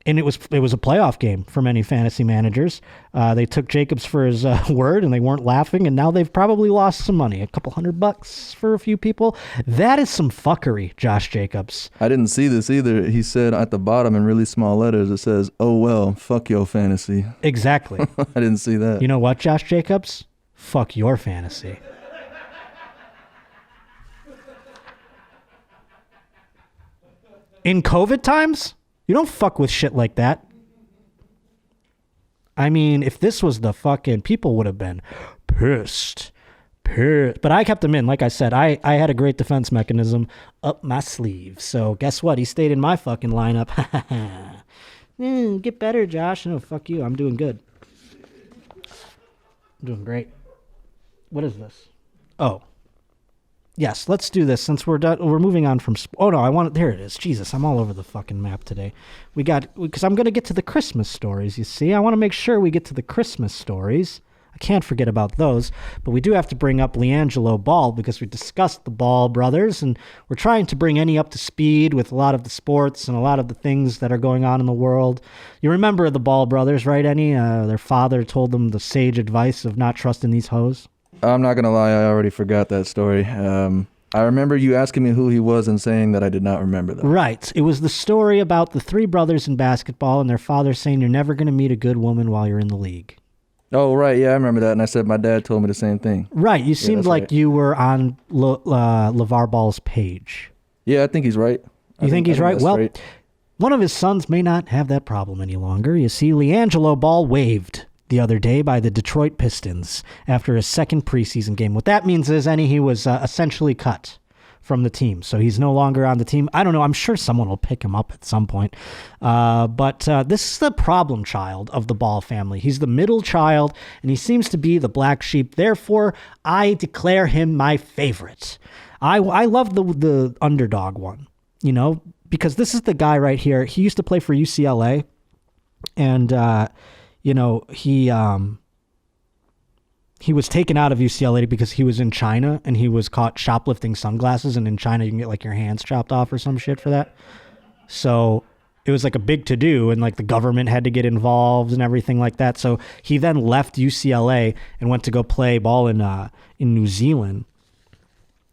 And it was a playoff game for many fantasy managers. They took Jacobs for his word, and they weren't laughing, and now they've probably lost some money, a couple $100 for a few people. That is some fuckery, Josh Jacobs. I didn't see this either. He said at the bottom in really small letters, it says, "Oh well, fuck your fantasy." Exactly. I didn't see that. You know what, Josh Jacobs? Fuck your fantasy. In COVID times, you don't fuck with shit like that. I mean, if this was the fucking, people would have been pissed. But I kept him in. Like I said, I had a great defense mechanism up my sleeve. So guess what? He stayed in my fucking lineup. Get better, Josh. No, fuck you. I'm doing good. I'm doing great. What is this? Oh. Yes, let's do this since we're done. We're moving on from. Oh no, there it is. Jesus, I'm all over the fucking map today. Because I'm gonna get to the Christmas stories. You see, I want to make sure we get to the Christmas stories. I can't forget about those. But we do have to bring up LiAngelo Ball because we discussed the Ball brothers, and we're trying to bring Annie up to speed with a lot of the sports and a lot of the things that are going on in the world. You remember the Ball brothers, right, Annie? Their father told them the sage advice of not trusting these hoes. I'm not going to lie, I already forgot that story. I remember you asking me who he was and saying that I did not remember that. Right. It was the story about the three brothers in basketball and their father saying you're never going to meet a good woman while you're in the league. Oh, right. Yeah, I remember that. And I said my dad told me the same thing. Right. You seemed like right. You were on LeVar Ball's page. Yeah, I think he's right. You think he's right? Well, straight. One of his sons may not have that problem any longer. You see, LiAngelo Ball waived the other day by the Detroit Pistons after his second preseason game. What that means is, he was essentially cut from the team. So he's no longer on the team. I don't know. I'm sure someone will pick him up at some point. But this is the problem child of the Ball family. He's the middle child, and he seems to be the black sheep. Therefore, I declare him my favorite. I love the underdog one, because this is the guy right here. He used to play for UCLA, and he was taken out of UCLA because he was in China and he was caught shoplifting sunglasses. And in China, you can get like your hands chopped off or some shit for that. So it was like a big to-do, and like the government had to get involved and everything like that. So he then left UCLA and went to go play ball in New Zealand.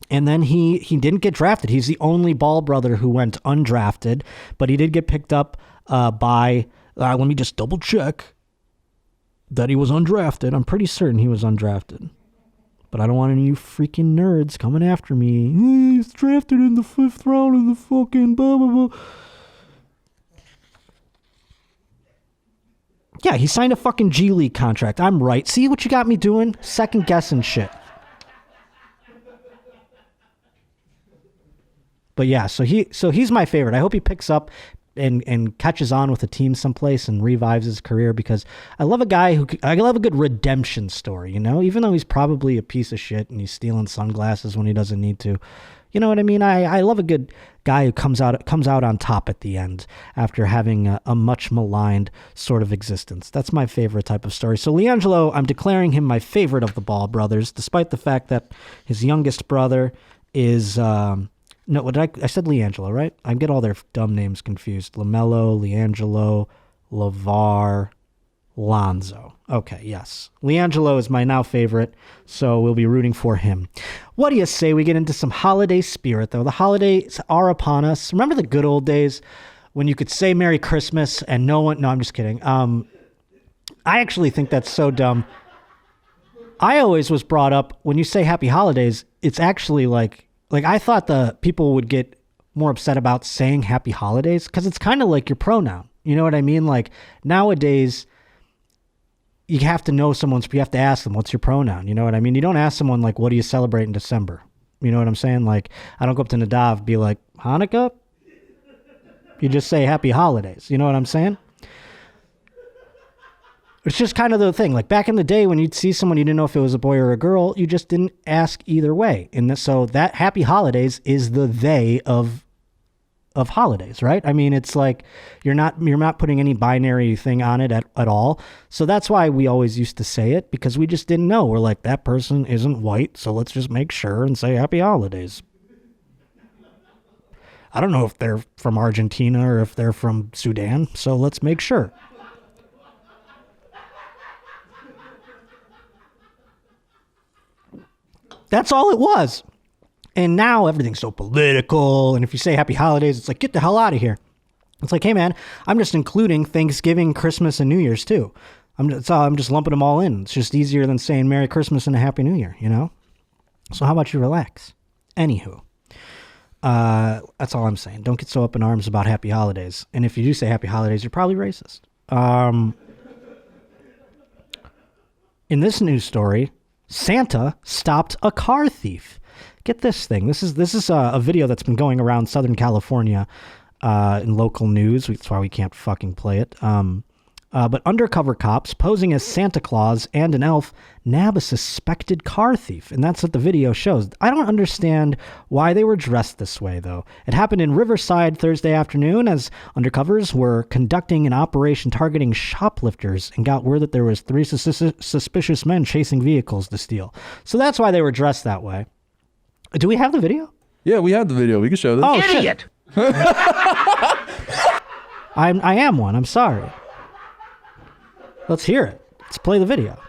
And then he didn't get drafted. He's the only Ball brother who went undrafted, but he did get picked up by, let me just double check that he was undrafted. I'm pretty certain he was undrafted. But I don't want any of you freaking nerds coming after me. He's drafted in the 5th round of the fucking blah, blah, blah. Yeah, he signed a fucking G League contract. I'm right. See what you got me doing? Second guessing shit. But yeah, so he's my favorite. I hope he picks up and catches on with a team someplace and revives his career, because I love a good redemption story, even though he's probably a piece of shit and he's stealing sunglasses when he doesn't need to. You know what I mean? I love a good guy who comes out on top at the end after having a much maligned sort of existence. That's my favorite type of story. So LiAngelo, I'm declaring him my favorite of the Ball brothers, despite the fact that his youngest brother is... No, what did I said LiAngelo, right? I get all their dumb names confused. LaMelo, LiAngelo, LeVar, Lonzo. Okay, yes. LiAngelo is my now favorite, so we'll be rooting for him. What do you say we get into some holiday spirit, though? The holidays are upon us. Remember the good old days when you could say Merry Christmas and no one... No, I'm just kidding. I actually think that's so dumb. I always was brought up, when you say Happy Holidays, it's actually like I thought the people would get more upset about saying happy holidays because it's kind of like your pronoun. You know what I mean? Like nowadays, you have to know you have to ask them, what's your pronoun? You know what I mean? You don't ask someone like, what do you celebrate in December? You know what I'm saying? Like, I don't go up to Nadav, be like, Hanukkah? You just say happy holidays. You know what I'm saying? It's just kind of the thing. Like back in the day when you'd see someone, you didn't know if it was a boy or a girl. You just didn't ask either way. And so that happy holidays is the they of holidays, right? I mean, it's like you're not putting any binary thing on it at all. So that's why we always used to say it, because we just didn't know. We're like, that person isn't white, so let's just make sure and say happy holidays. I don't know if they're from Argentina or if they're from Sudan, so let's make sure. That's all it was. And now everything's so political. And if you say happy holidays, it's like, get the hell out of here. It's like, hey, man, I'm just including Thanksgiving, Christmas, and New Year's, too. I'm just lumping them all in. It's just easier than saying Merry Christmas and a Happy New Year, you know? So how about you relax? Anywho, that's all I'm saying. Don't get so up in arms about happy holidays. And if you do say happy holidays, you're probably racist. In this news story, Santa stopped a car thief. Get this thing. This is a video that's been going around Southern California in local news. That's why we can't fucking play it. But undercover cops posing as Santa Claus and an elf nab a suspected car thief. And that's what the video shows. I don't understand why they were dressed this way, though. It happened in Riverside Thursday afternoon as undercovers were conducting an operation targeting shoplifters and got word that there was 3 suspicious men chasing vehicles to steal. So that's why they were dressed that way. Do we have the video? Yeah, we have the video. We can show this. Oh, Idiot! Shit. I am one. I'm sorry. Let's hear it. Let's play the video.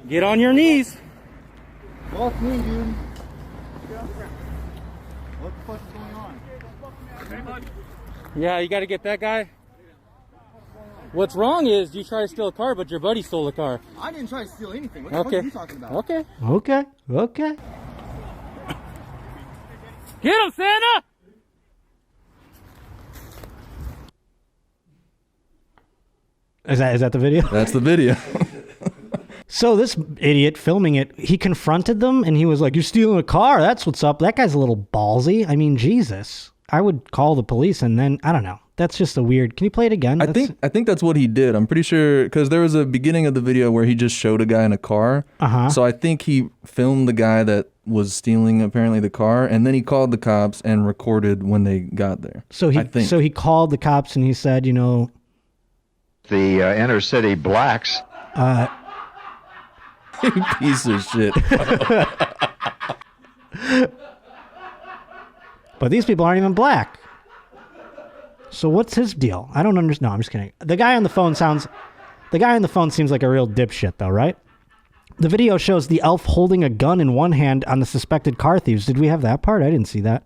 Get on your knees. Walk me, dude. What the fuck is going on? Yeah, you got to get that guy. What's wrong is you try to steal a car, but your buddy stole the car. I didn't try to steal anything. What the fuck are you talking about? Okay. Okay. Get him, Santa! Is that the video? That's the video. So this idiot filming it, he confronted them and he was like, "You're stealing a car. That's what's up." That guy's a little ballsy. I mean, Jesus. I would call the police and then, I don't know. That's just a weird... Can you play it again? I think that's what he did. I'm pretty sure, because there was a beginning of the video where he just showed a guy in a car. So I think he filmed the guy that was stealing apparently the car, and then he called the cops and recorded when they got there. So he called the cops and he said, you know... The inner city blacks. You piece of shit. But these people aren't even black. So what's his deal? I don't understand. No, I'm just kidding. The guy on the phone seems like a real dipshit, though, right? The video shows the elf holding a gun in one hand on the suspected car thieves. Did we have that part? I didn't see that.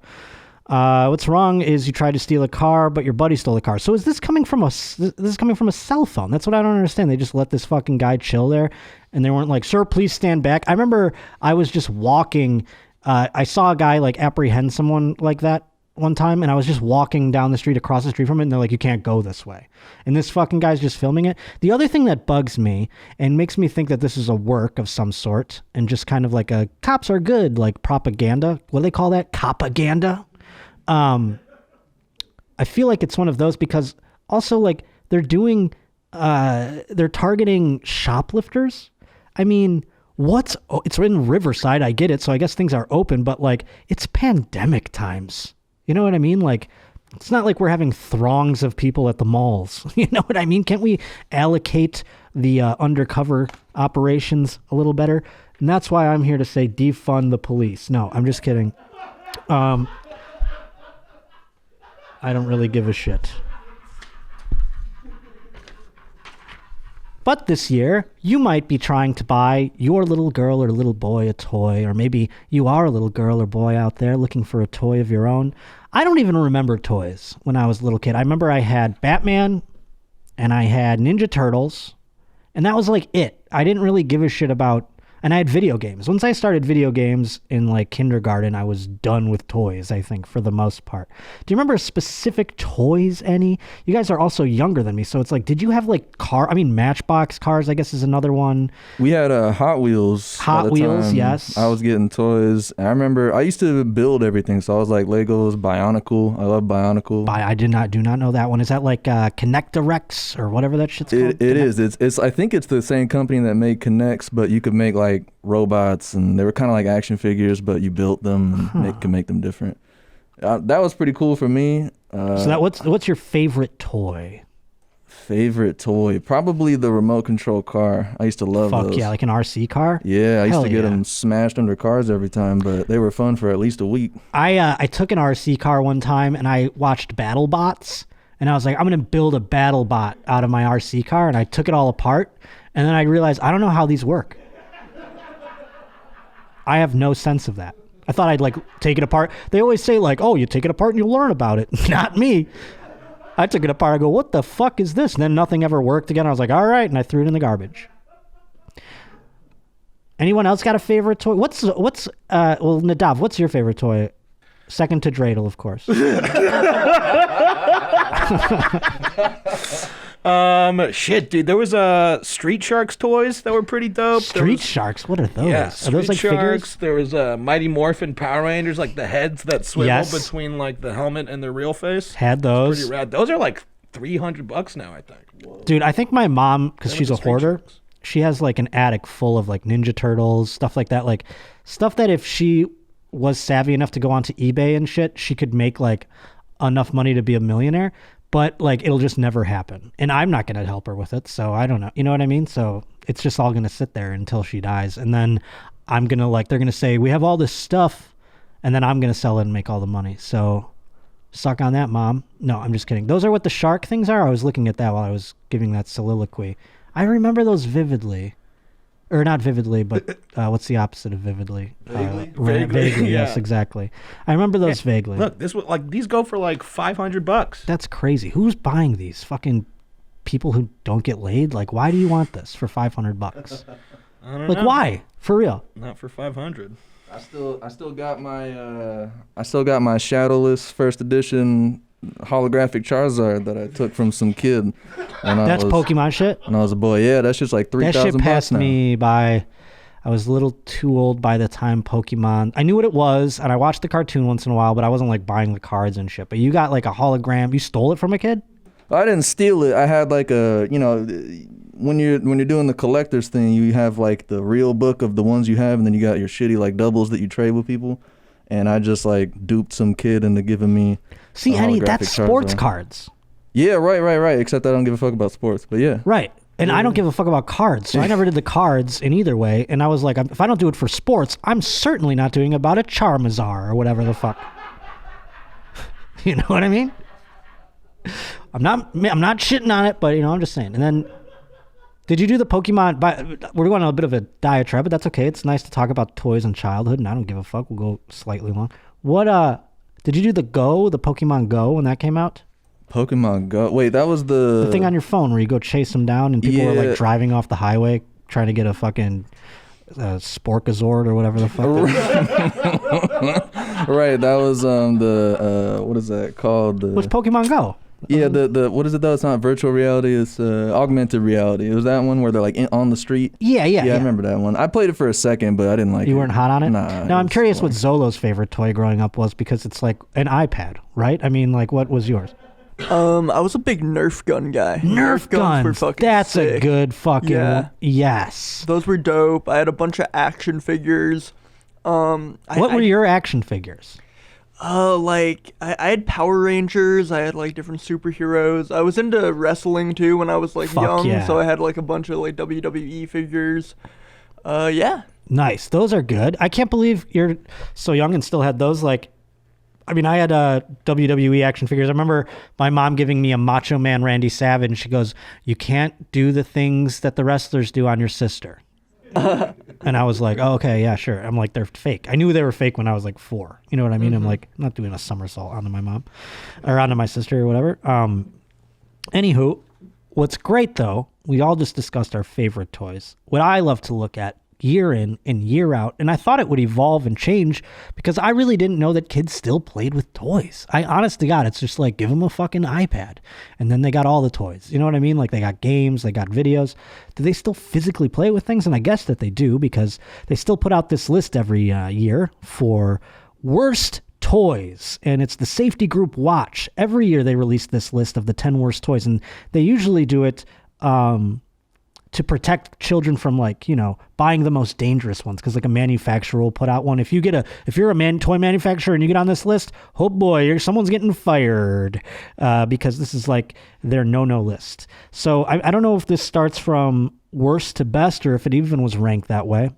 What's wrong is you tried to steal a car, but your buddy stole the car. So is this coming from a cell phone? That's what I don't understand. They just let this fucking guy chill there, and they weren't like, "Sir, please stand back." I remember I was just walking. I saw a guy like apprehend someone like that one time, and I was just walking down the street, across the street from it, and they're like, "You can't go this way." And this fucking guy's just filming it. The other thing that bugs me and makes me think that this is a work of some sort and just kind of like a cops are good, like propaganda. What do they call that? Propaganda? I feel like it's one of those because also like they're targeting shoplifters. I mean, it's in Riverside. I get it. So I guess things are open, but like it's pandemic times. You know what I mean? Like, it's not like we're having throngs of people at the malls. You know what I mean? Can't we allocate the undercover operations a little better? And that's why I'm here to say defund the police. No, I'm just kidding. I don't really give a shit. But this year, you might be trying to buy your little girl or little boy a toy, or maybe you are a little girl or boy out there looking for a toy of your own. I don't even remember toys when I was a little kid. I remember I had Batman and I had Ninja Turtles, and that was like it. I didn't really give a shit about... And I had video games. Once I started video games in like kindergarten, I was done with toys, I think, for the most part. Do you remember specific toys, any? You guys are also younger than me, so it's like, did you have like Matchbox cars, I guess, is another one. We had Hot Wheels. Hot Wheels, yes. I was getting toys. I remember I used to build everything, so I was like Legos, Bionicle. I love Bionicle. I do not know that one. Is that like Connect-A-Rex or whatever that shit's called? It is. It's. I think it's the same company that made Connects, but you could make like robots, and they were kind of like action figures, but you built them and could make them different. That was pretty cool for me. So what's your favorite toy? Favorite toy? Probably the remote control car. I used to love those. Fuck yeah, like an RC car? Yeah, I used to get them smashed under cars every time, but they were fun for at least a week. I took an RC car one time and I watched BattleBots, and I was like, I'm going to build a BattleBot out of my RC car, and I took it all apart, and then I realized I don't know how these work. I have no sense of that. I thought I'd like take it apart. They always say like, oh, you take it apart and you'll learn about it. Not me. I took it apart. I go, what the fuck is this? And then nothing ever worked again. I was like, all right. And I threw it in the garbage. Anyone else got a favorite toy? Well, Nadav, what's your favorite toy? Second to Dreidel, of course. Shit, dude. There was Street Sharks toys that were pretty dope. Street Sharks? What are those? Yeah, are those like Sharks. figures? There was Mighty Morphin Power Rangers, like the heads that swivel between like the helmet and the real face. Had those. Pretty rad. Those are like $300 now, I think. Whoa. Dude, I think my mom, because she's a hoarder, she has like an attic full of like Ninja Turtles, stuff like that. Like stuff that if she was savvy enough to go onto eBay and shit, she could make like enough money to be a millionaire. But like it'll just never happen, and I'm not gonna help her with it, so I don't know. You know what I mean? So it's just all gonna sit there until she dies, and then I'm gonna they're gonna say we have all this stuff, and then I'm gonna sell it and make all the money. So suck on that, Mom. No, I'm just kidding. Those are what the shark things are. I was looking at that while I was giving that soliloquy. I remember those vividly. Or not vividly, but what's the opposite of vividly? Vaguely. Vaguely, Yeah. yes, exactly. I remember those vaguely. Look, these go for like $500. That's crazy. Who's buying these? Fucking people who don't get laid? Like, why do you want this for $500? I don't know. Why? For real? Not for 500. I still got my Shadowless first edition holographic Charizard that I took from some kid. That's Pokemon shit? When I was a boy. Yeah, that's just like $3,000 That shit passed now. me by... I was a little too old by the time Pokemon... I knew what it was, and I watched the cartoon once in a while, but I wasn't like buying the cards and shit. But you got like a hologram. You stole it from a kid? I didn't steal it. I had like a, when you're doing the collector's thing, you have like the real book of the ones you have, and then you got your shitty like doubles that you trade with people. And I just like duped some kid into giving me. See, Eddie, that's sports cards. Yeah, right. Except I don't give a fuck about sports, but yeah. Right. And I don't give a fuck about cards, so I never did the cards in either way. And I was like, if I don't do it for sports, I'm certainly not doing it about a Charmander or whatever the fuck. You know what I mean? I'm not shitting on it, but I'm just saying. And then, did you do the Pokemon? We're going on a bit of a diatribe, but that's okay. It's nice to talk about toys and childhood, and I don't give a fuck. We'll go slightly long. What did you do the Pokemon Go when that came out? Pokemon Go. Wait, that was the thing on your phone where you go chase them down, and people were like driving off the highway trying to get a fucking Sporkazord or whatever the fuck. Right, that was the what is that called? What's Pokemon Go? Yeah, the what is it though? It's not virtual reality. It's augmented reality. It was that one where they're like on the street. Yeah. I remember that one. I played it for a second, but I didn't like it. You weren't hot on it? Nah. Now I'm curious what Zolo's favorite toy growing up was, because it's like an iPad, right? I mean, like, what was yours? I was a big Nerf gun guy. Nerf guns were fucking That's sick. A good fucking yes. Those were dope. I had a bunch of action figures. What were your action figures? Like I had Power Rangers. I had like different superheroes. I was into wrestling too when I was like young. Yeah. So I had like a bunch of like WWE figures. Yeah. Nice. Those are good. I can't believe you're so young and still had those. Like, I mean, I had WWE action figures. I remember my mom giving me a Macho Man Randy Savage, and she goes, "You can't do the things that the wrestlers do on your sister." And I was like, oh, okay, yeah, sure. I'm like, they're fake. I knew they were fake when I was like 4. You know what I mean? I'm like, I'm not doing a somersault onto my mom or onto my sister or whatever. Anywho, what's great though, we all just discussed our favorite toys. What I love to look at, year in and year out. And I thought it would evolve and change because I really didn't know that kids still played with toys. Honest to God, it's just like, give them a fucking iPad. And then they got all the toys. You know what I mean? Like they got games, they got videos. Do they still physically play with things? And I guess that they do because they still put out this list every year for worst toys, and it's the Safety Group Watch. Every year they release this list of the 10 worst toys, and they usually do it to protect children from, like, you know, buying the most dangerous ones, because like a manufacturer will put out one. If you're a toy manufacturer and you get on this list, oh boy, someone's getting fired, because this is like their no list. So I don't know if this starts from worst to best or if it even was ranked that way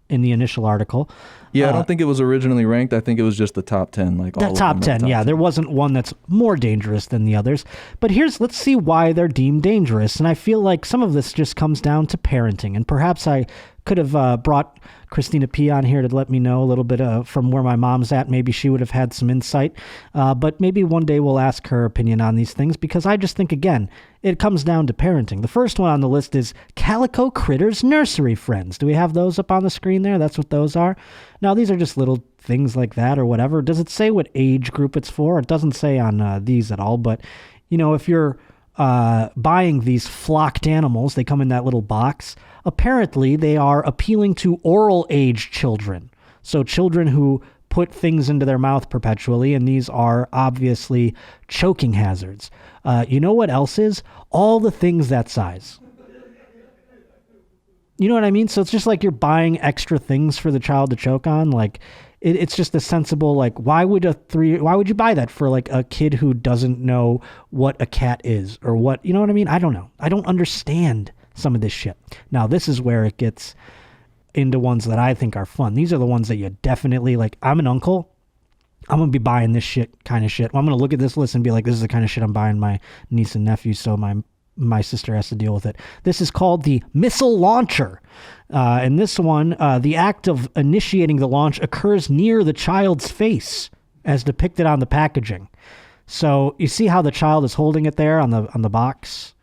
in the initial article. Yeah, I don't think it was originally ranked. I think it was just the top 10. Like all the top 10, yeah. 10. There wasn't one that's more dangerous than the others. But let's see why they're deemed dangerous. And I feel like some of this just comes down to parenting. And perhaps I could have brought Christina P. on here to let me know a little bit from where my mom's at. Maybe she would have had some insight. But maybe one day we'll ask her opinion on these things, because I just think, again, it comes down to parenting. The first one on the list is Calico Critters Nursery Friends. Do we have those up on the screen there? That's what those are. Now, these are just little things like that or whatever. Does it say what age group it's for? It doesn't say on these at all. But, you know, if you're buying these flocked animals, they come in that little box. Apparently, they are appealing to oral age children. So children who put things into their mouth perpetually, and these are obviously choking hazards. You know what else is? All the things that size. You know what I mean? So it's just like you're buying extra things for the child to choke on. Like, it's just a sensible, like, why would you buy that for like a kid who doesn't know what a cat is or what, you know what I mean? I don't know. I don't understand some of this shit. Now, this is where it gets into ones that I think are fun. These are the ones that you definitely, like, I'm an uncle. I'm going to be buying this kind of shit. Well, I'm going to look at this list and be like, this is the kind of shit I'm buying my niece and nephew, so my sister has to deal with it. This is called the missile launcher. And this one, the act of initiating the launch occurs near the child's face, as depicted on the packaging. So you see how the child is holding it there on the box?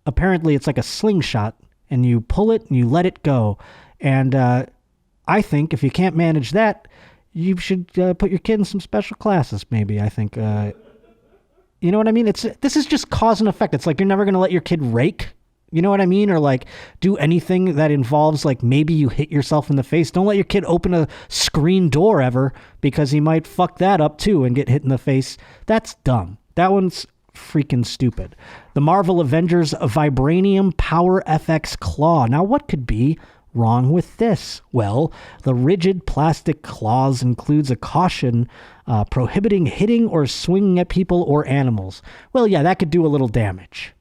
Apparently it's like a slingshot, and you pull it and you let it go. And I think if you can't manage that, you should put your kid in some special classes, maybe. I think, you know what I mean? This is just cause and effect. It's like you're never going to let your kid rake. You know what I mean? Or like do anything that involves like maybe you hit yourself in the face. Don't let your kid open a screen door ever, because he might fuck that up too and get hit in the face. That's dumb. That one's freaking stupid. The Marvel Avengers Vibranium Power FX Claw. Now, what could be wrong with this? Well, the rigid plastic claws includes a caution prohibiting hitting or swinging at people or animals. Well, yeah, that could do a little damage.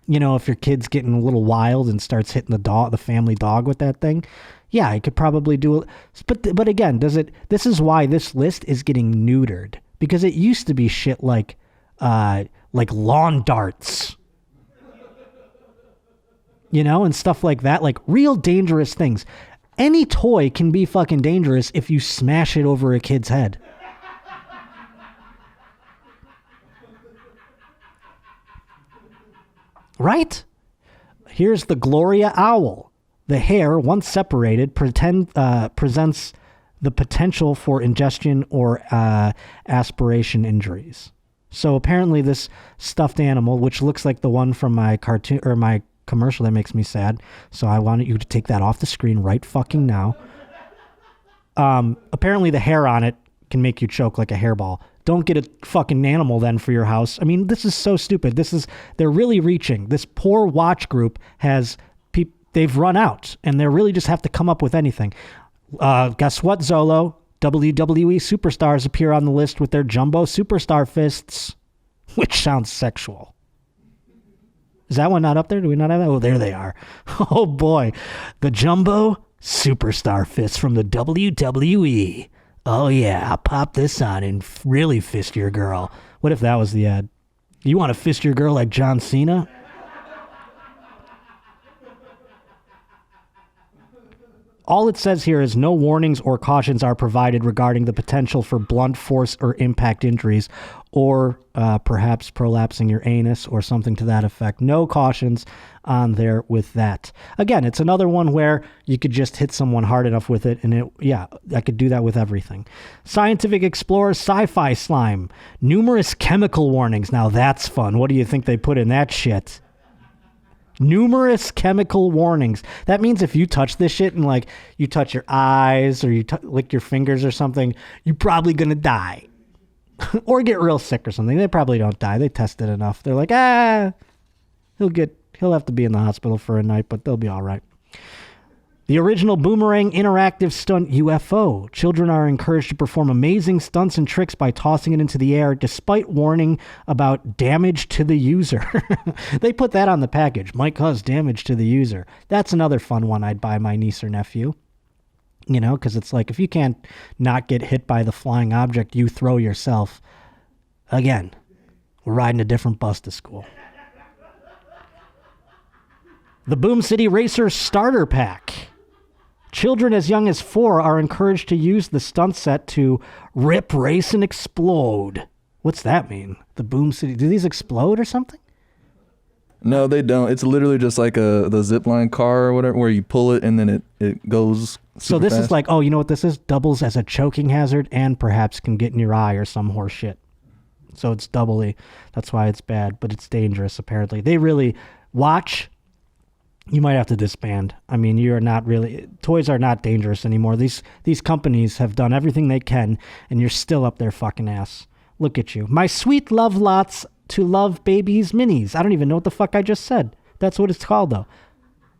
You know, if your kid's getting a little wild and starts hitting the family dog with that thing, yeah, it could probably do it. But again, this is why this list is getting neutered, because it used to be shit like lawn darts, you know, and stuff like that, like real dangerous things. Any toy can be fucking dangerous if you smash it over a kid's head. Right? Here's the Gloria Owl. The hair, once separated, presents the potential for ingestion or aspiration injuries. So apparently this stuffed animal, which looks like the one from my cartoon or my commercial that makes me sad, so I wanted you to take that off the screen right fucking now. Apparently the hair on it can make you choke like a hairball. Don't get a fucking animal then for your house. I mean, this is so stupid. They're really reaching. This poor watch group they've run out, and they really just have to come up with anything. Guess what, Zolo? WWE superstars appear on the list with their jumbo superstar fists, which sounds sexual. Is that one not up there? Do we not have that? Oh, there they are. Oh boy. The jumbo superstar fists from the WWE. Oh yeah, pop this on and really fist your girl. What if that was the ad? You want to fist your girl like John Cena? all it says here is no warnings or cautions are provided regarding the potential for blunt force or impact injuries or perhaps prolapsing your anus or something to that effect. No cautions on there with that. Again, it's another one where you could just hit someone hard enough with it, and I could do that with everything. Scientific Explorer Sci-Fi Slime. Numerous chemical warnings. Now that's fun. What do you think they put in that shit? Numerous chemical warnings. That means if you touch this shit and like you touch your eyes or you lick your fingers or something, you're probably gonna die or get real sick or something. They probably don't die. They tested enough. They're like, he'll have to be in the hospital for a night, but they'll be all right. The original Boomerang interactive stunt UFO. Children are encouraged to perform amazing stunts and tricks by tossing it into the air, despite warning about damage to the user. They put that on the package. Might cause damage to the user. That's another fun one I'd buy my niece or nephew. You know, because it's like, if you can't not get hit by the flying object you throw yourself, again, we're riding a different bus to school. The Boom City Racer Starter Pack. Children as young as 4 are encouraged to use the stunt set to rip, race, and explode. What's that mean? The Boom City, do these explode or something? No, they don't. It's literally just like the zipline car or whatever, where you pull it and then it goes So this fast. is like, you know what this is? Doubles as a choking hazard and perhaps can get in your eye or some horse shit. So it's doubly. That's why it's bad, but it's dangerous apparently. They really watch. You might have to disband. I mean, toys are not dangerous anymore. These companies have done everything they can, and you're still up their fucking ass. Look at you. My sweet love lots to love babies minis. I don't even know what the fuck I just said. That's what it's called, though.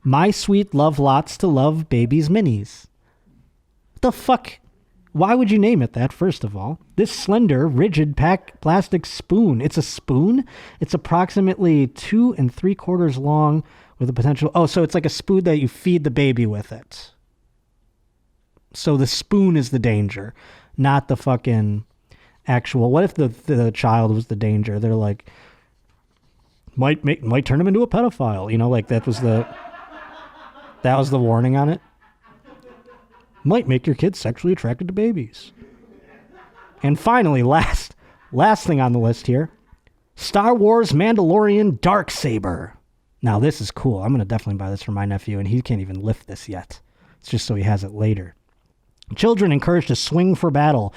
My sweet love lots to love babies minis. What the fuck? Why would you name it that, first of all? This slender, rigid plastic spoon. It's a spoon? It's approximately 2 3/4 long with a potential... so it's like a spoon that you feed the baby with it. So the spoon is the danger, not the fucking actual... What if the child was the danger? They're like, might turn him into a pedophile. You know, like that was the warning on it. Might make your kids sexually attracted to babies. And finally, last thing on the list here, Star Wars Mandalorian Darksaber. Now this is cool. I'm going to definitely buy this for my nephew, and he can't even lift this yet. It's just so he has it later. Children encouraged to swing for battle.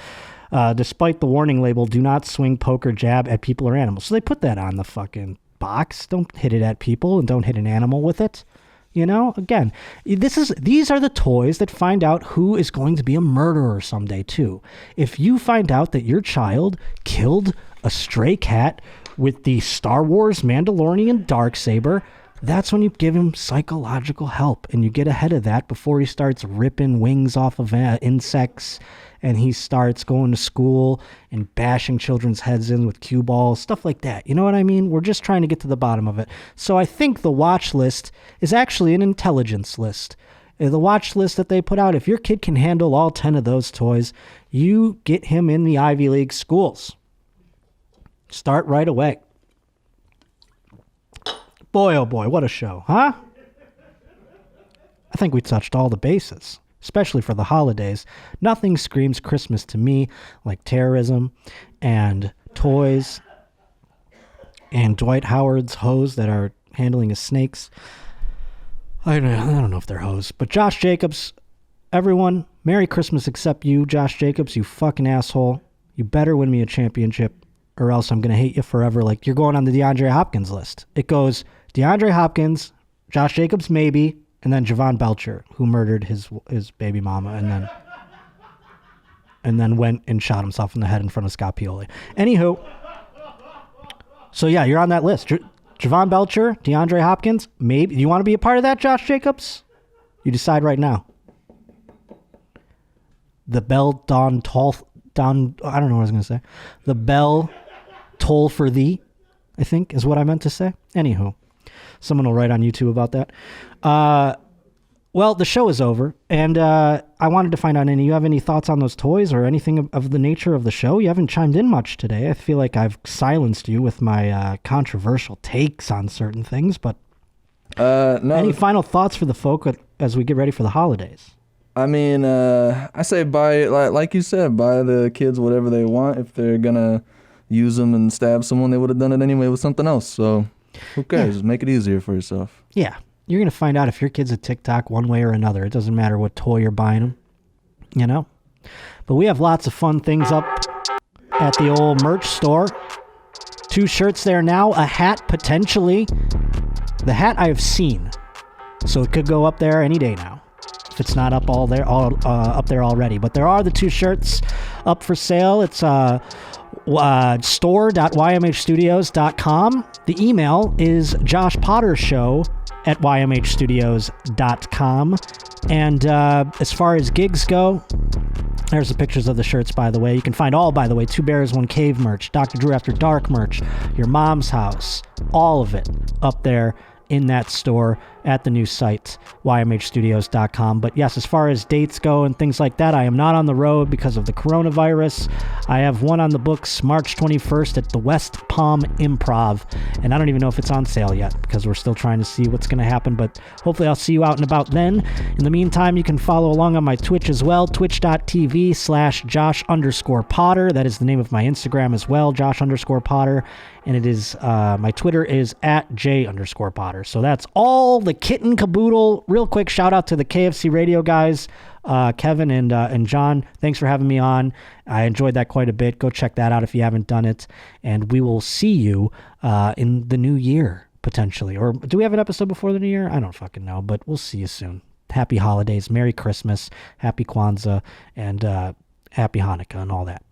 Despite the warning label, do not swing, poke, or jab at people or animals. So they put that on the fucking box. Don't hit it at people and don't hit an animal with it. You know, again, these are the toys that find out who is going to be a murderer someday, too. If you find out that your child killed a stray cat with the Star Wars Mandalorian Darksaber, that's when you give him psychological help, and you get ahead of that before he starts ripping wings off of insects, and he starts going to school and bashing children's heads in with cue balls, stuff like that. You know what I mean? We're just trying to get to the bottom of it. So I think the watch list is actually an intelligence list. The watch list that they put out, if your kid can handle all 10 of those toys, you get him in the Ivy League schools. Start right away. Boy, oh boy, what a show, huh? I think we touched all the bases, especially for the holidays. Nothing screams Christmas to me like terrorism and toys and Dwight Howard's hose that are handling his snakes. I don't know if they're hose, but Josh Jacobs, everyone, Merry Christmas except you, Josh Jacobs, you fucking asshole. You better win me a championship or else I'm going to hate you forever. Like, you're going on the DeAndre Hopkins list. It goes DeAndre Hopkins, Josh Jacobs maybe, and then Javon Belcher, who murdered his baby mama and then went and shot himself in the head in front of Scott Pioli. Anywho, so yeah, you're on that list. Javon Belcher, DeAndre Hopkins, maybe. You want to be a part of that, Josh Jacobs? You decide right now. The bell I don't know what I was going to say. The bell toll for thee, I think is what I meant to say. Anywho, someone will write on YouTube about that. Well, the show is over, and I wanted to find out, you have any thoughts on those toys or anything of the nature of the show? You haven't chimed in much today. I feel like I've silenced you with my controversial takes on certain things, but no. Any final thoughts for the folk as we get ready for the holidays? I mean, I say buy, like you said, buy the kids whatever they want. If they're going to use them and stab someone, they would have done it anyway with something else. So who cares? Just make it easier for yourself. Yeah. You're going to find out if your kid's a TikTok one way or another. It doesn't matter what toy you're buying them, you know? But we have lots of fun things up at the old merch store. 2 shirts there now, a hat potentially. The hat I have seen, so it could go up there any day now if it's not up there already. But there are the 2 shirts up for sale. It's store.ymhstudios.com. The email is joshpottershow@ymhstudios.com. And as far as gigs go, there's the pictures of the shirts, by the way. You can find all, by the way, 2 Bears, 1 Cave merch, Dr. Drew After Dark merch, Your Mom's House, all of it up there in that store at the new site, ymhstudios.com. But yes, as far as dates go and things like that, I am not on the road because of the coronavirus. I have one on the books March 21st at the West Palm Improv, and I don't even know if it's on sale yet because we're still trying to see what's going to happen, but hopefully I'll see you out and about then. In the meantime, you can follow along on my Twitch as well, twitch.tv/Josh_Potter. That is the name of my Instagram as well, Josh_Potter. And it is, my Twitter is @J_Potter. So that's all the kit and caboodle. Real quick shout out to the KFC radio guys, Kevin and John. Thanks for having me on. I enjoyed that quite a bit. Go check that out if you haven't done it. And we will see you in the new year, potentially. Or do we have an episode before the new year? I don't fucking know, but we'll see you soon. Happy holidays, Merry Christmas, Happy Kwanzaa, and Happy Hanukkah and all that.